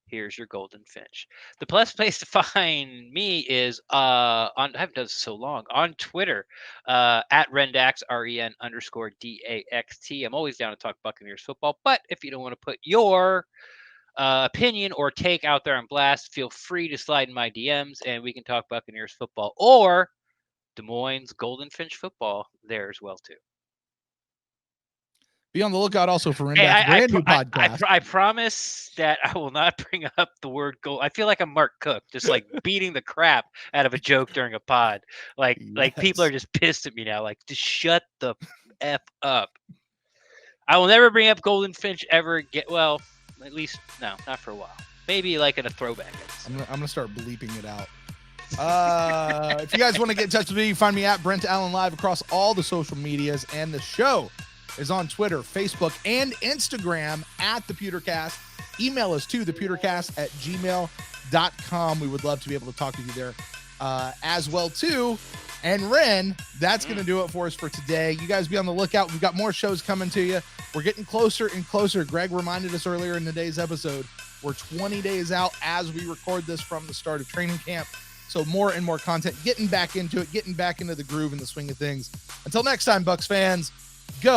Here's your Golden Finch. The best place to find me is I haven't done this so long, on Twitter, at Rendax, REN_DAXT. I'm always down to talk Buccaneers football, but if you don't want to put your opinion or take out there on blast, feel free to slide in my DMs and we can talk Buccaneers football or Des Moines Golden Finch football there as well too. Be on the lookout also for Hey, Rendak's brand new podcast. I promise that I will not bring up the word gold. I feel like I'm Mark Cook, just like beating the crap out of a joke during a pod. Like people are just pissed at me now. Like, just shut the F up. I will never bring up Golden Finch ever again. Well, at least no, not for a while. Maybe like in a throwback episode. I'm gonna start bleeping it out. If you guys want to get in touch with me, you find me at Brent Allen Live across all the social medias, and the show is on Twitter, Facebook, and Instagram at the Pewtercast. Email us to thepewtercast@gmail.com. We would love to be able to talk with you there as well too. And Ren, that's going to do it for us for today. You guys be on the lookout. We've got more shows coming to you. We're getting closer and closer. Greg reminded us earlier in today's episode, we're 20 days out as we record this from the start of training camp. So more and more content, getting back into it, getting back into the groove and the swing of things. Until next time, Bucs fans, go